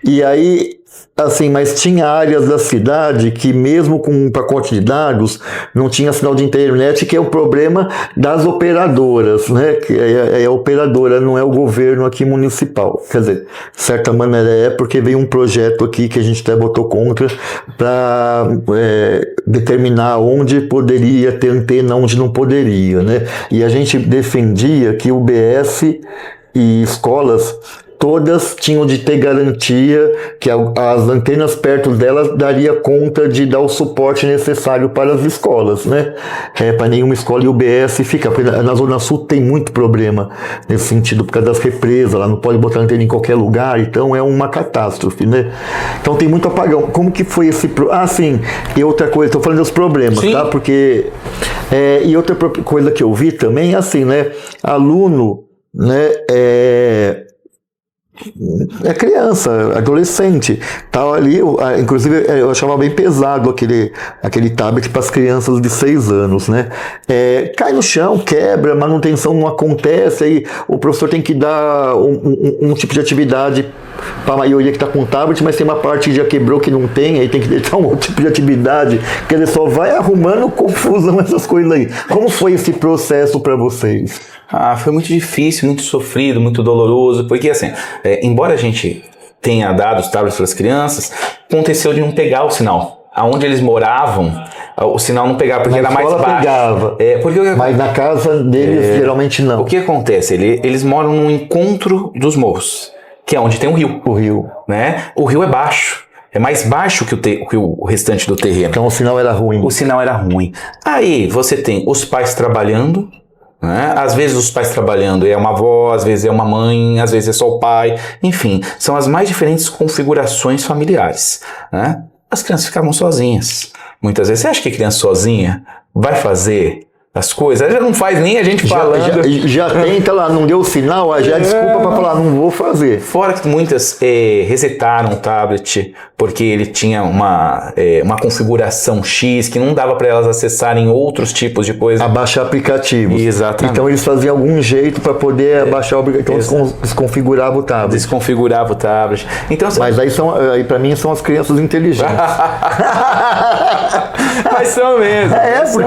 E aí, assim, mas tinha áreas da cidade que mesmo com um pacote de dados não tinha sinal de internet, que é o problema das operadoras, né? Que é a operadora, não é o governo aqui municipal. Quer dizer, de certa maneira porque veio um projeto aqui que a gente até votou contra para determinar onde poderia ter antena, onde não poderia, né? E a gente defendia que o BS e escolas todas tinham de ter garantia que as antenas perto delas daria conta de dar o suporte necessário para as escolas, né? Para nenhuma escola, e o UBS fica, porque na Zona Sul tem muito problema nesse sentido, por causa das represas, lá não pode botar antena em qualquer lugar, então é uma catástrofe, né? Então tem muito apagão. Como que foi esse... sim, e outra coisa, estou falando dos problemas, sim, tá? Porque... e outra coisa que eu vi também é assim, né? Aluno, né? É criança, adolescente, tal ali, inclusive eu achava bem pesado aquele tablet para as crianças de 6 anos, né? Cai no chão, quebra, manutenção não acontece, aí o professor tem que dar um tipo de atividade para a maioria que está com tablet, mas tem uma parte que já quebrou que não tem, aí tem que dar um outro tipo de atividade, quer dizer, só vai arrumando confusão essas coisas aí. Como foi esse processo para vocês? Foi muito difícil, muito sofrido, muito doloroso, porque assim, embora a gente tenha dado os tablets para as crianças, aconteceu de não pegar o sinal. Aonde eles moravam, o sinal não pegava, porque era mais baixo. Pegava, mas na casa deles geralmente não. O que acontece? Eles moram no encontro dos morros, que é onde tem um rio. O rio. Né? O rio é baixo. É mais baixo que o restante do terreno. Então o sinal era ruim. O sinal era ruim. Aí você tem os pais trabalhando, né? Às vezes os pais trabalhando é uma avó, às vezes é uma mãe, às vezes é só o pai. Enfim, são as mais diferentes configurações familiares, né? As crianças ficavam sozinhas. Muitas vezes, você acha que a criança sozinha vai fazer as coisas? Ela já não faz nem a gente falando. Já tenta lá, não deu sinal, já desculpa para falar, não vou fazer. Fora que muitas resetaram o tablet porque ele tinha uma configuração X que não dava para elas acessarem outros tipos de coisa. Abaixar aplicativos. Exatamente. Então eles faziam algum jeito para poder abaixar o aplicativo. Então desconfigurava o tablet. Desconfigurava o tablet. Então, mas aí para mim são as crianças inteligentes. Mas são mesmo.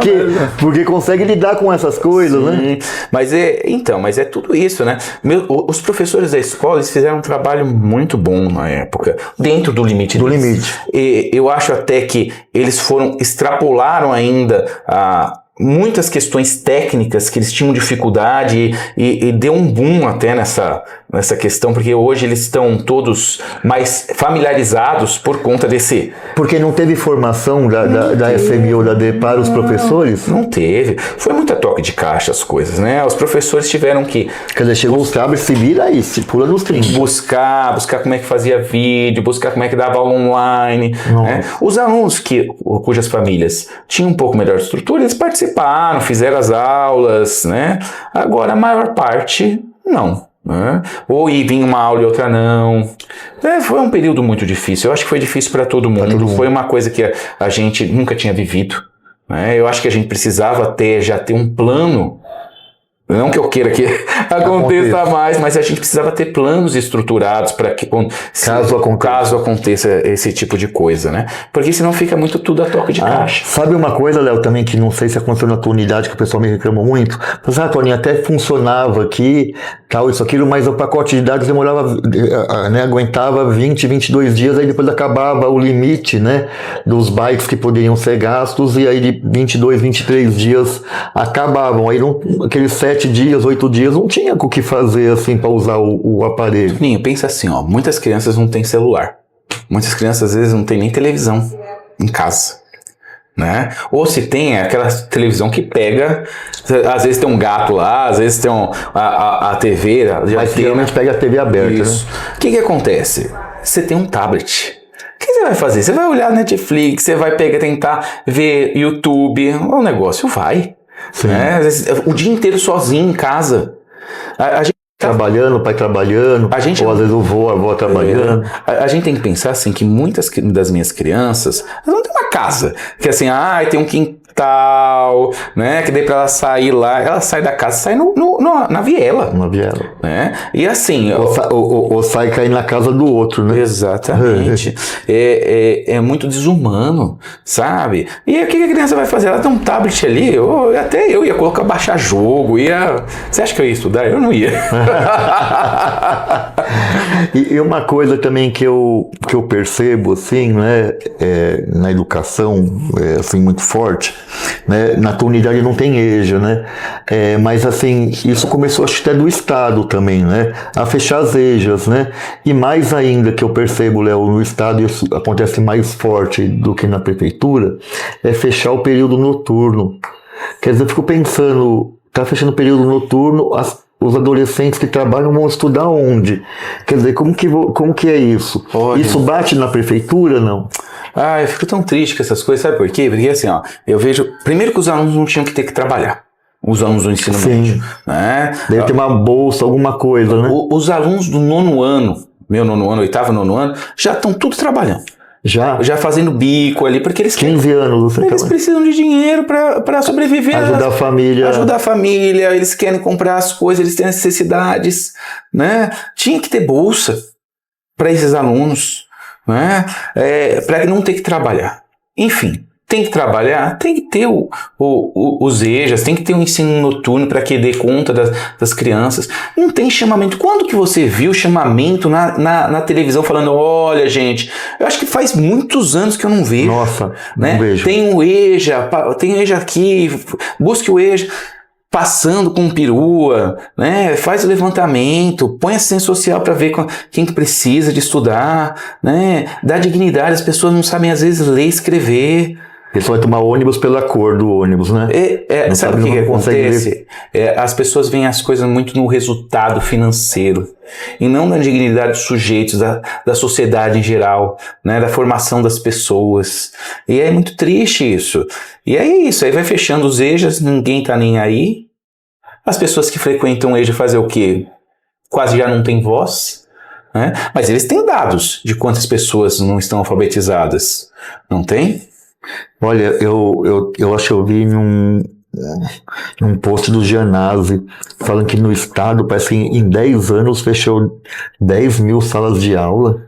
Porque consegue lidar com essas coisas, né? Mas é tudo isso, né? Os professores da escola, eles fizeram um trabalho muito bom na época, dentro do limite deles. E eu acho até que eles extrapolaram ainda muitas questões técnicas que eles tinham dificuldade e deu um boom até nessa questão, porque hoje eles estão todos mais familiarizados por conta desse... Porque não teve formação da FMI ou da D para os professores? Não teve. Foi muita toque de caixa as coisas, né? Os professores tiveram que... Quer dizer, chegou os tablets, se vira aí, se pula nos 30. Buscar como é que fazia vídeo, buscar como é que dava aula online. Né? Os alunos cujas famílias tinham um pouco melhor estrutura, eles participaram, fizeram as aulas, né? Agora a maior parte, não. Né? Ou vinha uma aula e outra não. Foi um período muito difícil. Eu acho que foi difícil para todo mundo. Foi uma coisa que a gente nunca tinha vivido. Né? Eu acho que a gente precisava já ter um plano Não que eu queira que aconteça mais, mas a gente precisava ter planos estruturados para que caso aconteça esse tipo de coisa, né? Porque senão fica muito tudo a toque de caixa. Sabe uma coisa, Léo, também que não sei se aconteceu na tua unidade, que o pessoal me reclamou muito? Mas, Toninho, até funcionava aqui, tal, isso, aquilo, mas o pacote de dados demorava, né, aguentava 20, 22 dias, aí depois acabava o limite, né, dos bytes que poderiam ser gastos, e aí de 22, 23 dias acabavam. Aí aqueles 7 dias, 8 dias, não tinha o que fazer, assim, para usar o aparelho. Ninho, pensa assim, ó, muitas crianças não têm celular. Muitas crianças, às vezes, não têm nem televisão em casa, né? Ou se tem, é aquela televisão que pega, às vezes tem um gato lá, às vezes tem a TV... Mas geralmente pega a TV aberta, isso. né? O que acontece? Você tem um tablet. O que você vai fazer? Você vai olhar Netflix, você vai tentar ver YouTube, o negócio vai. Né? Às vezes, o dia inteiro sozinho em casa. A gente trabalhando, o pai trabalhando, ou às vezes o vô, a avó trabalhando. A gente tem que pensar assim que muitas das minhas crianças, elas não têm uma casa, que assim, tem um quintal, né, que daí pra ela sair lá, ela sai da casa, sai na viela. Na viela. Né? E assim... Ou sai cair na casa do outro, né? Exatamente. É muito desumano, sabe? E o que a criança vai fazer? Ela tem um tablet ali, até eu ia colocar, baixar jogo, Você acha que eu ia estudar? Eu não ia. E uma coisa também que eu percebo, assim, né, na educação, assim, muito forte, né, na tua unidade não tem EJA, né, mas, assim, isso começou, acho que até do Estado também, né, a fechar as EJAs, né, e mais ainda que eu percebo, Léo, no Estado isso acontece mais forte do que na prefeitura, é fechar o período noturno. Quer dizer, eu fico pensando, tá fechando o período noturno, os adolescentes que trabalham vão estudar onde? Quer dizer, como que é isso? Olha. Isso bate na prefeitura, não? Eu fico tão triste com essas coisas, sabe por quê? Porque assim, eu vejo, primeiro que os alunos não tinham que ter que trabalhar, os alunos do ensino médio, né? Deve ter uma bolsa, alguma coisa, né? Os alunos do nono ano, meu nono ano, oitavo, nono ano, já estão tudo trabalhando. Já fazendo bico ali, porque eles 15 anos, eles precisam de dinheiro para sobreviver. Ajudar a família. Ajudar a família, eles querem comprar as coisas, eles têm necessidades, né? Tinha que ter bolsa para esses alunos, né? Para não ter que trabalhar. Enfim, tem que trabalhar, tem que ter os EJAs, tem que ter um ensino noturno para que dê conta das crianças. Não tem chamamento. Quando que você viu chamamento na televisão falando, olha, gente, eu acho que faz muitos anos que eu não vejo. Nossa, né? Não vejo. Tem o EJA, tem o EJA aqui, busque o EJA. Passando com perua, né? Faz o levantamento, põe assistência social para ver quem que precisa de estudar, né? Dá dignidade, as pessoas não sabem às vezes ler e escrever. A pessoa vai tomar ônibus pela cor do ônibus, né? Sabe o que acontece? As pessoas veem as coisas muito no resultado financeiro e não na dignidade dos sujeitos, da sociedade em geral, né? Da formação das pessoas. E é muito triste isso. E é isso, aí vai fechando os EJAs, ninguém tá nem aí. As pessoas que frequentam o EJA fazer o quê? Quase já não tem voz, né? Mas eles têm dados de quantas pessoas não estão alfabetizadas. Não tem? Olha, eu acho que eu vi num post do Gianazzi falando que no estado, parece que em 10 anos fechou 10 mil salas de aula.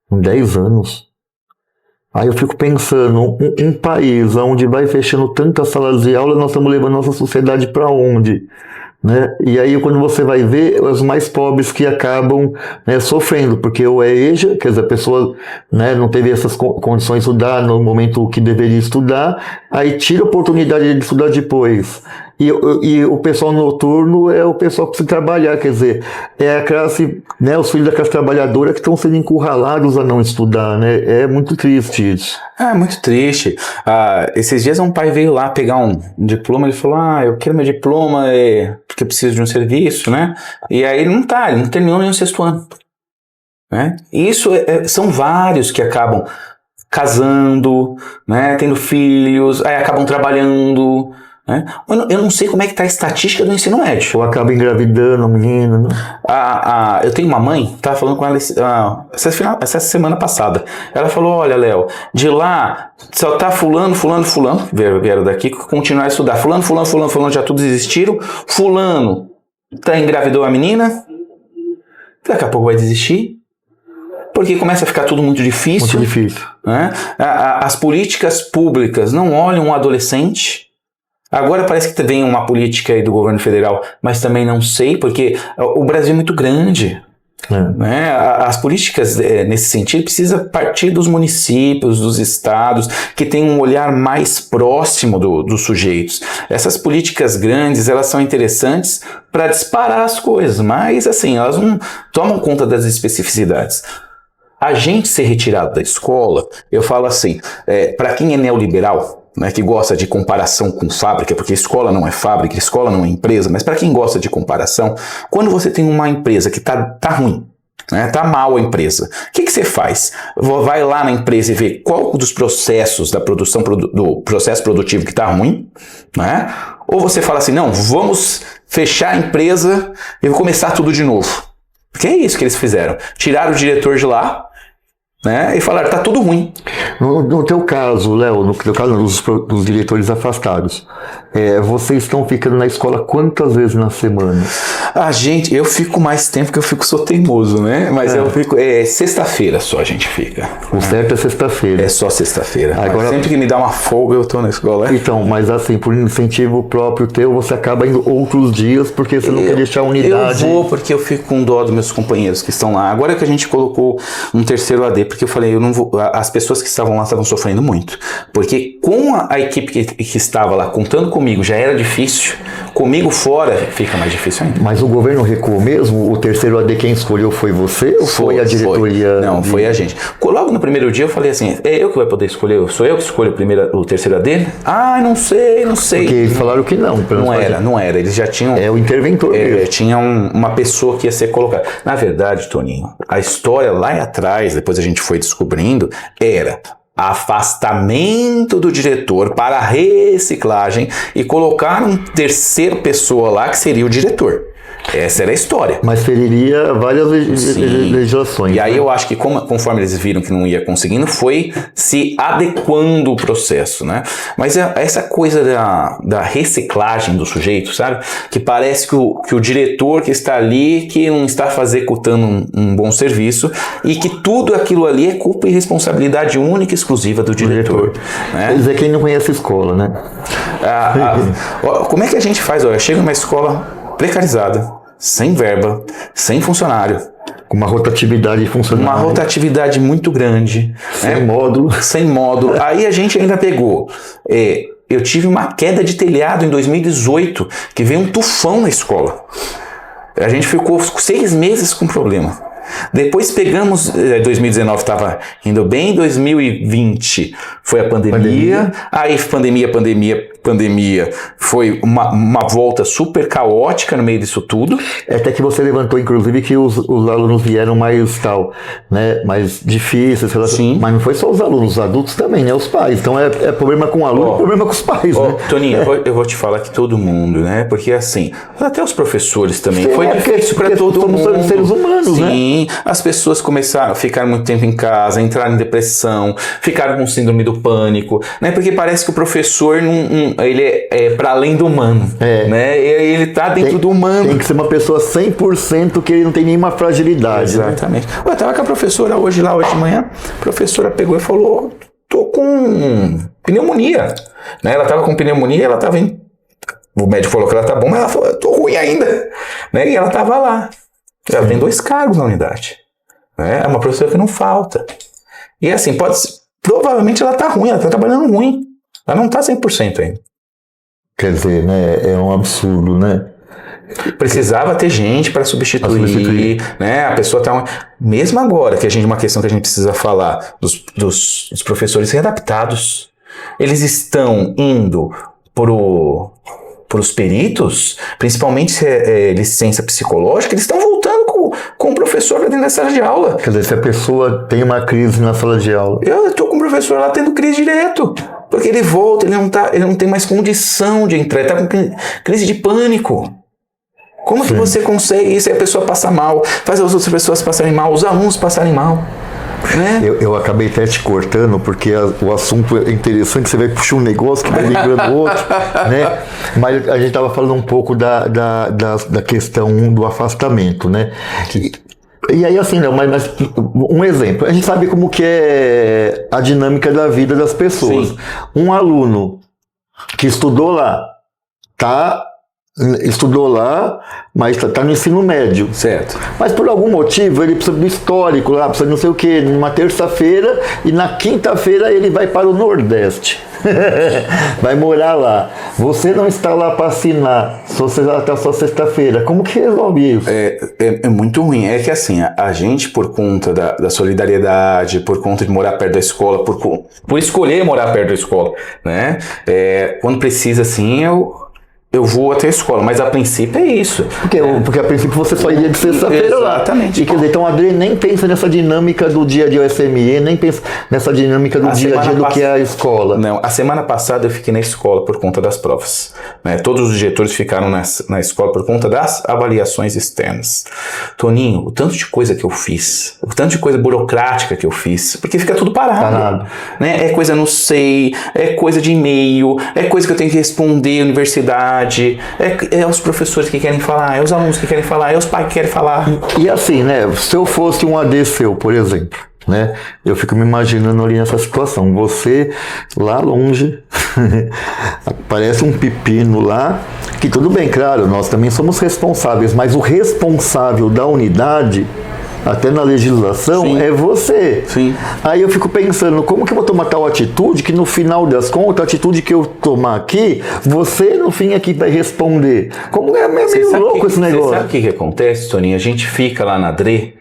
Em 10 anos. Aí eu fico pensando, um país onde vai fechando tantas salas de aula, nós estamos levando nossa sociedade para onde? Né? E aí quando você vai ver, os mais pobres que acabam, né, sofrendo, porque ou é EJA, quer dizer, a pessoa, né, não teve essas condições de estudar no momento que deveria estudar, aí tira a oportunidade de estudar depois. E o pessoal noturno é o pessoal que precisa trabalhar, quer dizer, é a classe, né, os filhos da classe trabalhadora que estão sendo encurralados a não estudar, né? É muito triste isso. Muito triste. Esses dias um pai veio lá pegar um diploma, ele falou, eu quero meu diploma porque eu preciso de um serviço, né? E aí ele não terminou nem o 6º ano. Né? E isso são vários que acabam casando, né, tendo filhos, aí acabam trabalhando, Né? Eu não sei como é que está a estatística do ensino médio. Ou acaba engravidando a menina, né? Eu tenho uma mãe, estava falando com ela essa semana passada. Ela falou, olha, Léo, de lá só tá fulano, vieram daqui continuar a estudar. Fulano, já todos desistiram. Fulano engravidou a menina, daqui a pouco vai desistir. Porque começa a ficar tudo muito difícil. Muito difícil. Né? As políticas públicas não olham o adolescente. Agora parece que vem uma política aí do governo federal, mas também não sei, porque o Brasil é muito grande. Né? As políticas nesse sentido precisam partir dos municípios, dos estados, que têm um olhar mais próximo dos sujeitos. Essas políticas grandes, elas são interessantes para disparar as coisas, mas assim, elas não tomam conta das especificidades. A gente ser retirado da escola, eu falo assim, para quem é neoliberal, né, que gosta de comparação com fábrica, porque escola não é fábrica, escola não é empresa, mas para quem gosta de comparação, quando você tem uma empresa que tá ruim, né, tá mal a empresa, o que você faz? Vai lá na empresa e vê qual dos processos da produção, do processo produtivo que tá ruim, né? Ou você fala assim, não, vamos fechar a empresa e começar tudo de novo. Porque é isso que eles fizeram. Tiraram o diretor de lá, né, e falaram, tá tudo ruim. No teu caso, Léo, no teu caso dos diretores afastados, vocês estão ficando na escola quantas vezes na semana? Eu fico mais tempo que eu sou teimoso, né? Mas eu fico, sexta-feira só a gente fica. O certo é sexta-feira. É só sexta-feira. Agora, sempre que me dá uma folga eu tô na escola. Então, mas assim, por incentivo próprio teu, você acaba indo outros dias porque você não quer deixar a unidade. Eu vou porque eu fico com dó dos meus companheiros que estão lá. Agora que a gente colocou um terceiro AD, porque eu falei, eu não vou. As pessoas que estavam lá estavam sofrendo muito. Porque com a equipe que estava lá, contando comigo, já era difícil. Comigo fora, fica mais difícil ainda. Mas o governo recuou mesmo? O terceiro AD quem escolheu foi você ou foi a diretoria? Não, foi a gente. Logo no primeiro dia eu falei assim, é eu que vou poder escolher? Sou eu que escolho o terceiro AD? Ah, não sei. Porque eles falaram que não. Não era. Eles já tinham... É o interventor mesmo. Tinha uma pessoa que ia ser colocada. Na verdade, Toninho, a história lá atrás, depois a gente foi descobrindo, era afastamento do diretor para reciclagem e colocar um terceiro pessoa lá que seria o diretor. Essa era a história. Mas feriria várias legislações. E aí eu acho que conforme eles viram que não ia conseguindo, foi se adequando o processo, né? Mas essa coisa da reciclagem do sujeito, sabe? Que parece que o diretor que está ali, que não está executando um bom serviço e que tudo aquilo ali é culpa e responsabilidade única e exclusiva do diretor. Né? Quer dizer, quem não conhece a escola, né? Como é que a gente faz? Olha, chega numa escola precarizada, sem verba, sem funcionário. Com uma rotatividade funcionária. Uma rotatividade muito grande. Sem módulo. Sem módulo. Aí a gente ainda pegou. Eu tive uma queda de telhado em 2018, que veio um tufão na escola. A gente ficou 6 meses com problema. Depois pegamos, 2019 estava indo bem, 2020 foi a pandemia. Aí pandemia, foi uma volta super caótica no meio disso tudo. Até que você levantou, inclusive, que os alunos vieram mais mais difíceis, Sim. Mas não foi só os alunos, os adultos também, né? Os pais. Então é problema com o aluno e problema com os pais, né? Toninho, eu vou te falar que todo mundo, né? Porque assim, até os professores também, Sim, foi difícil para todo mundo. Somos seres humanos, né? Sim, as pessoas começaram a ficar muito tempo em casa, entraram em depressão, ficaram com síndrome do pânico, né? Porque parece que o professor ele é para além do humano, né? Ele tá dentro do humano. Tem que ser uma pessoa 100% que ele não tem nenhuma fragilidade. Exatamente. Né? Eu tava com a professora hoje de manhã, a professora pegou e falou, tô com pneumonia, né? Ela tava com pneumonia, ela tava o médico falou que ela tá bom, mas ela falou, eu tô ruim ainda, né? E ela tava lá. Ela tem 2 cargos na unidade. Né? É uma professora que não falta. E assim, provavelmente ela tá ruim, ela tá trabalhando ruim. Ela não tá 100% ainda. Quer dizer, né? É um absurdo, né? Precisava ter gente para substituir, né? A pessoa tá... Mesmo agora, uma questão que a gente precisa falar dos professores readaptados. Eles estão indo para os peritos, principalmente licença psicológica, eles estão voltando com o professor para dentro da sala de aula. Quer dizer, se a pessoa tem uma crise na sala de aula. Eu estou com o professor lá tendo crise direto. Porque ele volta, ele não tem mais condição de entrar, ele tá com crise de pânico. Como que você consegue isso? E a pessoa passa mal, faz as outras pessoas passarem mal, os alunos passarem mal. Né? Eu acabei até te cortando, porque o assunto é interessante, você vai puxar um negócio que vai ligando o outro, né? Mas a gente estava falando um pouco da questão do afastamento, né? E aí, assim, não, mas um exemplo, a gente sabe como que é a dinâmica da vida das pessoas. Sim. Um aluno que estudou lá, mas está no ensino médio. Certo. Mas por algum motivo ele precisa do histórico lá, precisa de não sei o que, numa terça-feira, e na quinta-feira ele vai para o Nordeste. Vai morar lá. Você não está lá para assinar, você já está só sexta-feira. Como que resolve isso? É muito ruim. É que assim, a gente, por conta da solidariedade, por conta de morar perto da escola, por escolher morar perto da escola, né? Quando precisa, assim, eu vou até a escola, mas a princípio é isso. Porque a princípio você só iria de sexta-feira lá. Exatamente. E quer dizer, então o Adri nem pensa nessa dinâmica do dia a dia USME, nem pensa nessa dinâmica do dia a dia do que é a escola. Não, a semana passada eu fiquei na escola por conta das provas. Né? Todos os diretores ficaram na escola por conta das avaliações externas. Toninho, o tanto de coisa que eu fiz, o tanto de coisa burocrática que eu fiz, porque fica tudo parado. Né? É coisa não sei, é coisa de e-mail, é coisa que eu tenho que responder universidade, é os professores que querem falar, é os alunos que querem falar, é os pais que querem falar. E assim, né, se eu fosse um AD seu, por exemplo, né, eu fico me imaginando ali nessa situação, você lá longe, parece um pepino lá, que tudo bem, claro, nós também somos responsáveis, mas o responsável da unidade, até na legislação, sim, é você. Sim. Aí eu fico pensando, como que eu vou tomar tal atitude que no final das contas, a atitude que eu tomar aqui, você no fim aqui vai responder. Como é meio louco esse negócio. Você sabe o que acontece, Toninho? A gente fica lá na DRE,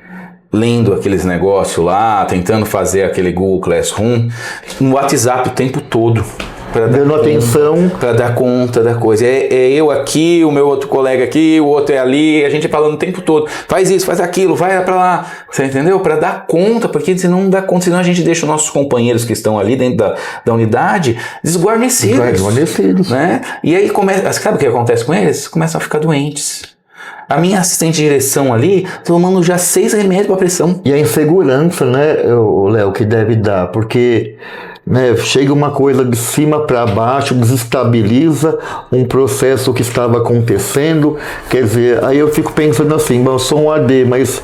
lendo aqueles negócios lá, tentando fazer aquele Google Classroom, no WhatsApp o tempo todo. Dando atenção. Para dar conta da coisa. É eu aqui, o meu outro colega aqui, o outro é ali, a gente falando o tempo todo. Faz isso, faz aquilo, vai para lá. Você entendeu? Para dar conta, porque se não dá conta, senão a gente deixa os nossos companheiros que estão ali dentro da unidade desguarnecidos. Né? E aí sabe o que acontece com eles? Começam a ficar doentes. A minha assistente de direção ali, tomando já 6 remédios para pressão. E a insegurança, né, Léo, que deve dar, porque... né, chega uma coisa de cima para baixo, desestabiliza um processo que estava acontecendo, quer dizer, aí eu fico pensando assim, eu sou um AD, mas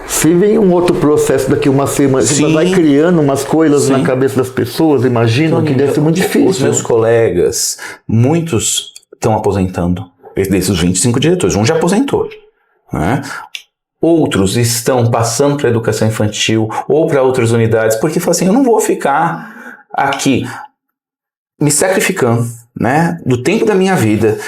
se vem um outro processo daqui uma semana, você vai criando umas coisas na cabeça das pessoas, imagino que deve ser muito difícil. Os meus colegas, muitos estão aposentando, desses 25 diretores, um já aposentou, né? Outros estão passando para a educação infantil ou para outras unidades, porque falam assim, eu não vou ficar aqui me sacrificando, né, do tempo da minha vida,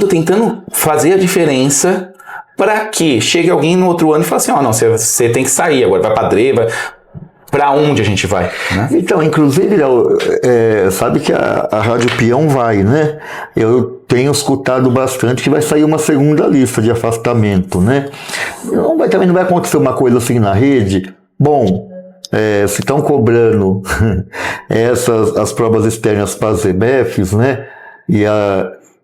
tentando fazer a diferença para que chegue alguém no outro ano e fale assim, não, você tem que sair agora, vai para a DRE, para onde a gente vai, né? Então, inclusive, sabe que a Rádio Peão vai, né? Eu tenho escutado bastante que vai sair uma segunda lista de afastamento, né? Também não vai acontecer uma coisa assim na rede, bom... se estão cobrando as provas externas para as EMEFs, né?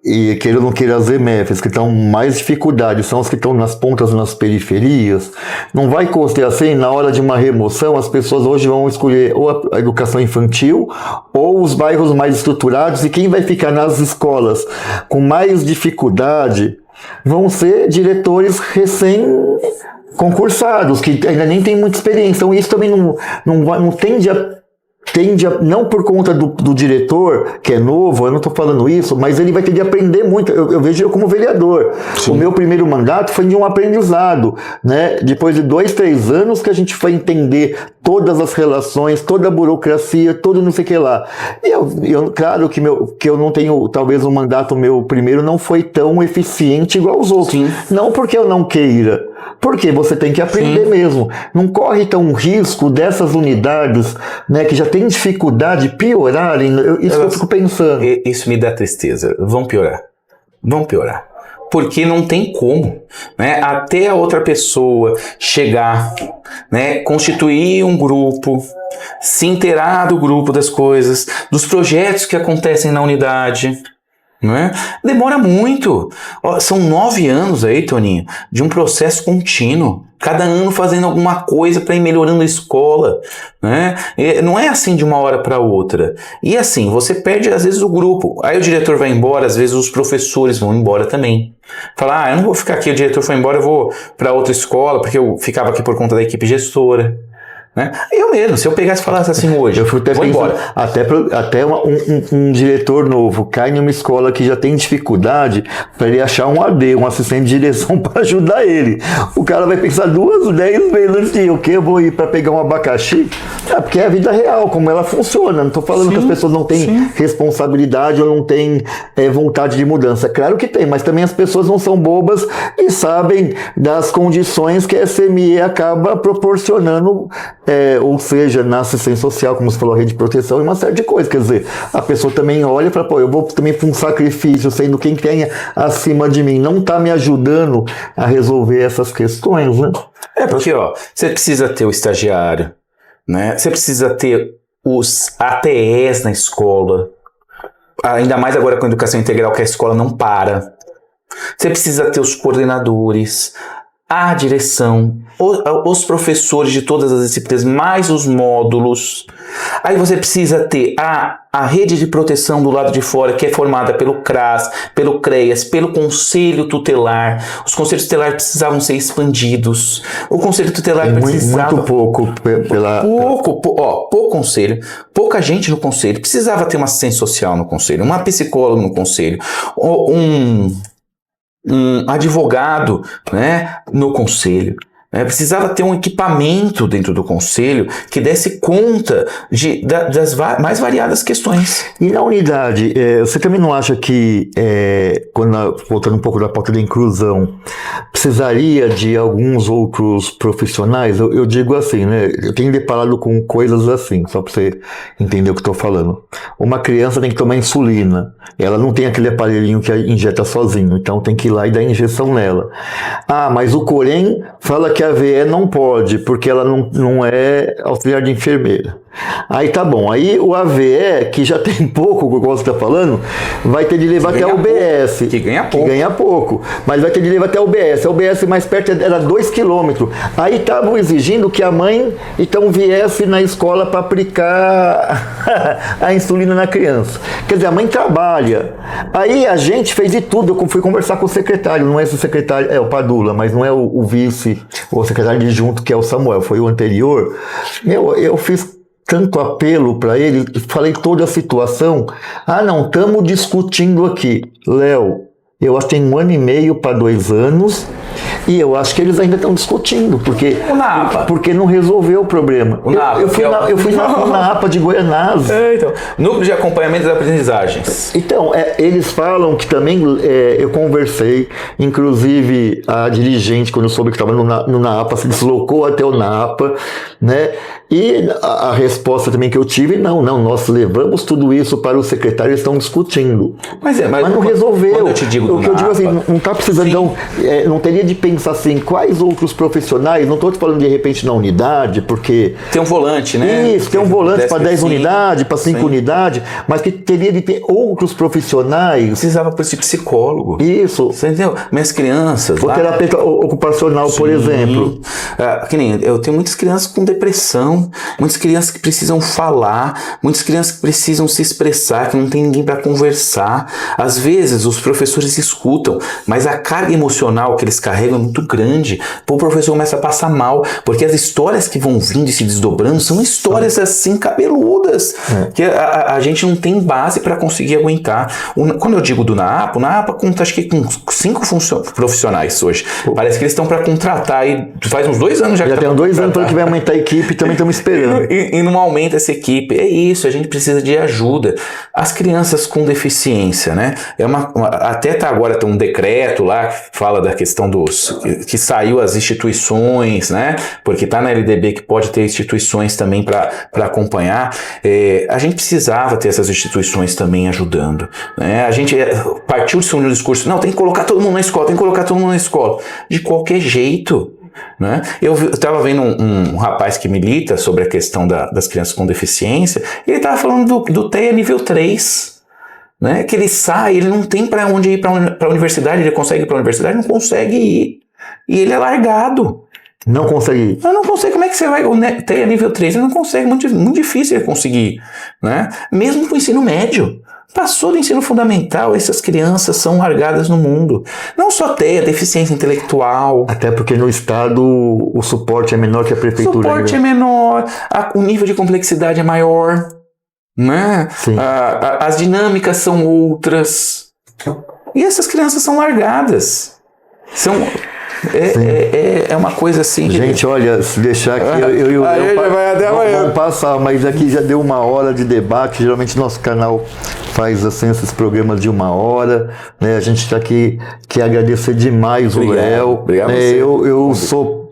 E queira ou não queira, as EMEFs que estão mais dificuldade são as que estão nas pontas, nas periferias. Não vai ser assim, na hora de uma remoção, as pessoas hoje vão escolher ou a educação infantil ou os bairros mais estruturados, e quem vai ficar nas escolas com mais dificuldade vão ser diretores concursados, que ainda nem tem muita experiência. Então isso também não tende a, não por conta do diretor, que é novo, eu não estou falando isso, mas ele vai ter de aprender muito. Eu vejo eu como vereador. Sim. O meu primeiro mandato foi de um aprendizado, né? Depois de 2, 3 anos que a gente foi entender todas as relações, toda a burocracia, todo não sei o que lá. Claro que eu não tenho, talvez o mandato meu primeiro não foi tão eficiente igual os outros. Sim. Não porque eu não queira, porque você tem que aprender mesmo. Não corre tão risco dessas unidades, né, que já tem dificuldade, piorarem. Isso que eu fico pensando. Isso me dá tristeza. Vão piorar. porque não tem como, né? Até a outra pessoa chegar, né? Constituir um grupo, se inteirar do grupo, das coisas, dos projetos que acontecem na unidade, não é? Demora muito. Ó, são 9 anos aí, Toninho, de um processo contínuo. Cada ano fazendo alguma coisa para ir melhorando a escola, né? Não é assim de uma hora para outra. E assim, você perde às vezes o grupo. Aí o diretor vai embora, às vezes os professores vão embora também. Fala, eu não vou ficar aqui, o diretor foi embora, eu vou para outra escola, porque eu ficava aqui por conta da equipe gestora. Né? Eu mesmo, se eu pegasse e falasse assim hoje, eu fui até vou embora. Até um diretor novo cai numa escola que já tem dificuldade para ele achar um AD, um assistente de direção para ajudar ele. O cara vai pensar 10 vezes antes de o que eu vou ir para pegar um abacaxi? Porque é a vida real, como ela funciona. Não estou falando que as pessoas não têm responsabilidade ou não têm vontade de mudança. Claro que tem, mas também as pessoas não são bobas e sabem das condições que a SME acaba proporcionando. Ou seja, na assistência social, como você falou, a rede de proteção e uma série de coisas. Quer dizer, a pessoa também olha e fala, eu vou também para um sacrifício, sendo quem tem acima de mim não está me ajudando a resolver essas questões, né? Porque, você precisa ter o estagiário, né? Você precisa ter os ATEs na escola, ainda mais agora com a educação integral, que a escola não para. Você precisa ter os coordenadores, a direção, os professores de todas as disciplinas, mais os módulos. Aí você precisa ter a rede de proteção do lado de fora, que é formada pelo CRAS, pelo CREAS, pelo Conselho Tutelar. Os conselhos tutelares precisavam ser expandidos. O Conselho Tutelar precisava... Muito pouco. Pouco conselho, pouca gente no conselho. Precisava ter uma assistência social no conselho, uma psicóloga no conselho, um advogado, né, no conselho. Precisava ter um equipamento dentro do conselho que desse conta das mais variadas questões. E na unidade, você também não acha que, voltando um pouco da pauta da inclusão, precisaria de alguns outros profissionais? Eu digo assim, né? Eu tenho deparado com coisas assim, só para você entender o que estou falando. Uma criança tem que tomar insulina. Ela não tem aquele aparelhinho que injeta sozinho, então tem que ir lá e dar injeção nela. Mas o Corém fala que a VE não pode, porque ela não é auxiliar de enfermeira. Aí tá bom, aí o AVE, que já tem pouco, como você está falando, vai ter de levar até a UBS. Que ganha pouco. Mas vai ter de levar até a UBS. A UBS mais perto era 2 km. Aí estavam exigindo que a mãe, então, viesse na escola para aplicar a insulina na criança. Quer dizer, a mãe trabalha. Aí a gente fez de tudo. Eu fui conversar com o secretário, não é esse secretário, é o Padula, mas não é o vice, o secretário adjunto, que é o Samuel, foi o anterior. Eu fiz tanto apelo para ele, falei toda a situação. Não, estamos discutindo aqui. Léo, eu acho que tem 1 ano e meio para 2 anos, e eu acho que eles ainda estão discutindo, porque não resolveu o problema. Eu fui na APA de Goianás. Então, Núcleo de Acompanhamento das Aprendizagens. Então, eles falam que também, eu conversei, inclusive a dirigente, quando eu soube que estava no NAPA, se deslocou até o NAPA, né? E a resposta também que eu tive, não, nós levamos tudo isso para o secretário, eles estão discutindo. Mas não resolveu. Quando eu te digo o que eu digo assim, não está precisando, não teria de pensar assim, quais outros profissionais, não estou te falando de repente na unidade, porque... Tem um volante, né? Isso, tem um volante para 10 unidades, para 5 unidades, mas que teria de ter outros profissionais. Precisava por esse psicólogo. Isso. Você entendeu? Minhas crianças... O terapeuta ocupacional, por exemplo. Que nem eu tenho muitas crianças com depressão, muitas crianças que precisam falar, muitas crianças que precisam se expressar, que não tem ninguém para conversar. Às vezes os professores escutam, mas a carga emocional que eles carregam é muito grande. O professor começa a passar mal, porque as histórias que vão vindo e se desdobrando são histórias assim cabeludas, que a gente não tem base para conseguir aguentar. Quando eu digo do NAAPA, o NAAPA conta acho que com 5 profissionais hoje. Parece que eles estão para contratar, e faz uns 2 anos já tem 2 anos para que vai aumentar a equipe, também estamos estamos esperando. E não aumenta essa equipe. É isso, a gente precisa de ajuda. As crianças com deficiência, né? Até agora tem um decreto lá que fala da questão que saiu as instituições, né? Porque tá na LDB que pode ter instituições também para acompanhar. A gente precisava ter essas instituições também ajudando, né? A gente partiu-se um discurso, não, tem que colocar todo mundo na escola, tem que colocar todo mundo na escola. De qualquer jeito, né? Eu estava vendo um rapaz que milita sobre a questão das crianças com deficiência, e ele estava falando do TEA nível 3, né? Que ele sai, ele não tem para onde ir para a universidade, ele consegue ir para a universidade, não consegue ir, e ele é largado. Não consegue ir. Não consegue, como é que você vai ter nível 3? Ele não consegue, muito difícil ele conseguir, né? Mesmo para o ensino médio. Passou do ensino fundamental, essas crianças são largadas no mundo. Não só tem a deficiência intelectual. Até porque no estado o suporte é menor que a prefeitura. O suporte é menor, o nível de complexidade é maior, né? As dinâmicas são outras. E essas crianças são largadas. É uma coisa assim. Gente, olha, se deixar aqui, vamos passar, mas aqui já deu 1 hora de debate. Geralmente nosso canal faz assim esses programas de 1 hora, né? A gente está aqui, quer agradecer demais o Léo. Obrigado, eu sou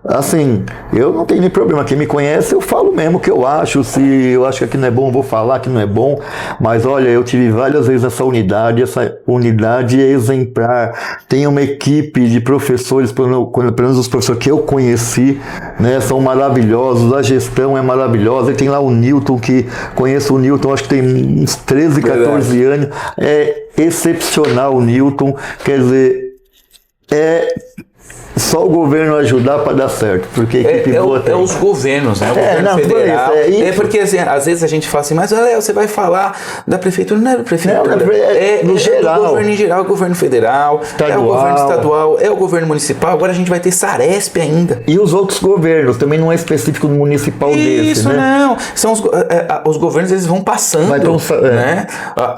assim, eu não tenho nem problema. Quem me conhece, eu falo mesmo o que eu acho. Se eu acho que aqui não é bom, eu vou falar que não é bom. Mas olha, eu tive várias vezes essa unidade é exemplar. Tem uma equipe de professores, pelo menos os professores que eu conheci, né, são maravilhosos. A gestão é maravilhosa. E tem lá o Newton, que conheço o Newton, acho que tem uns 13, 14 anos. É excepcional o Newton. Quer dizer, só o governo ajudar para dar certo, porque a equipe boa tem. Os governos, né? O governo federal. Porque assim, às vezes a gente fala assim, mas Léo, você vai falar da prefeitura? Não é da prefeitura. No geral. É o governo em geral, é o governo federal, é o governo estadual, é o governo municipal. Agora a gente vai ter Saresp ainda. E os outros governos, também não é específico do municipal desse, Isso, né? Não. São os governos, eles vão passando, né?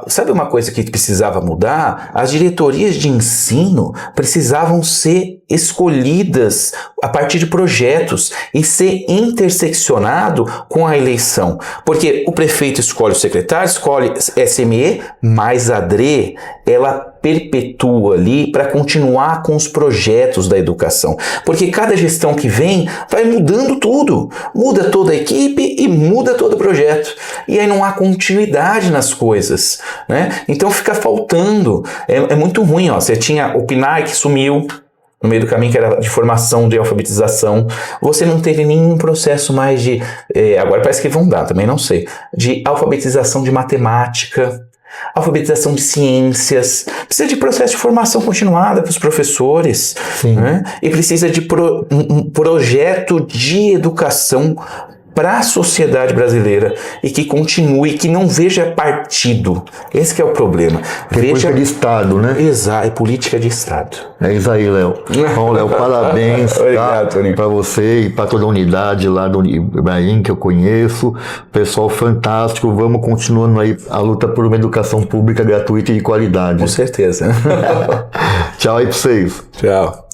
Sabe uma coisa que precisava mudar? As diretorias de ensino precisavam ser escolhidas a partir de projetos e ser interseccionado com a eleição. Porque o prefeito escolhe o secretário, escolhe SME, mas a DRE, ela perpetua ali para continuar com os projetos da educação. Porque cada gestão que vem vai mudando tudo. Muda toda a equipe e muda todo o projeto. E aí não há continuidade nas coisas, né? Então fica faltando. É muito ruim, ó. Você tinha o PNAE que sumiu no meio do caminho, que era de formação, de alfabetização. Você não teve nenhum processo mais de... agora parece que vão dar, também não sei. De alfabetização de matemática, alfabetização de ciências. Precisa de processo de formação continuada para os professores. Né? E precisa de um projeto de educação para a sociedade brasileira e que continue, que não veja partido. Esse que é o problema. Política de Estado, né? Exato, é política de Estado. É isso aí, Léo. Bom, Léo, parabéns para você e para toda a unidade lá do Ibrahim, que eu conheço. Pessoal fantástico. Vamos continuando aí a luta por uma educação pública gratuita e de qualidade. Com certeza. Tchau aí para vocês. Tchau.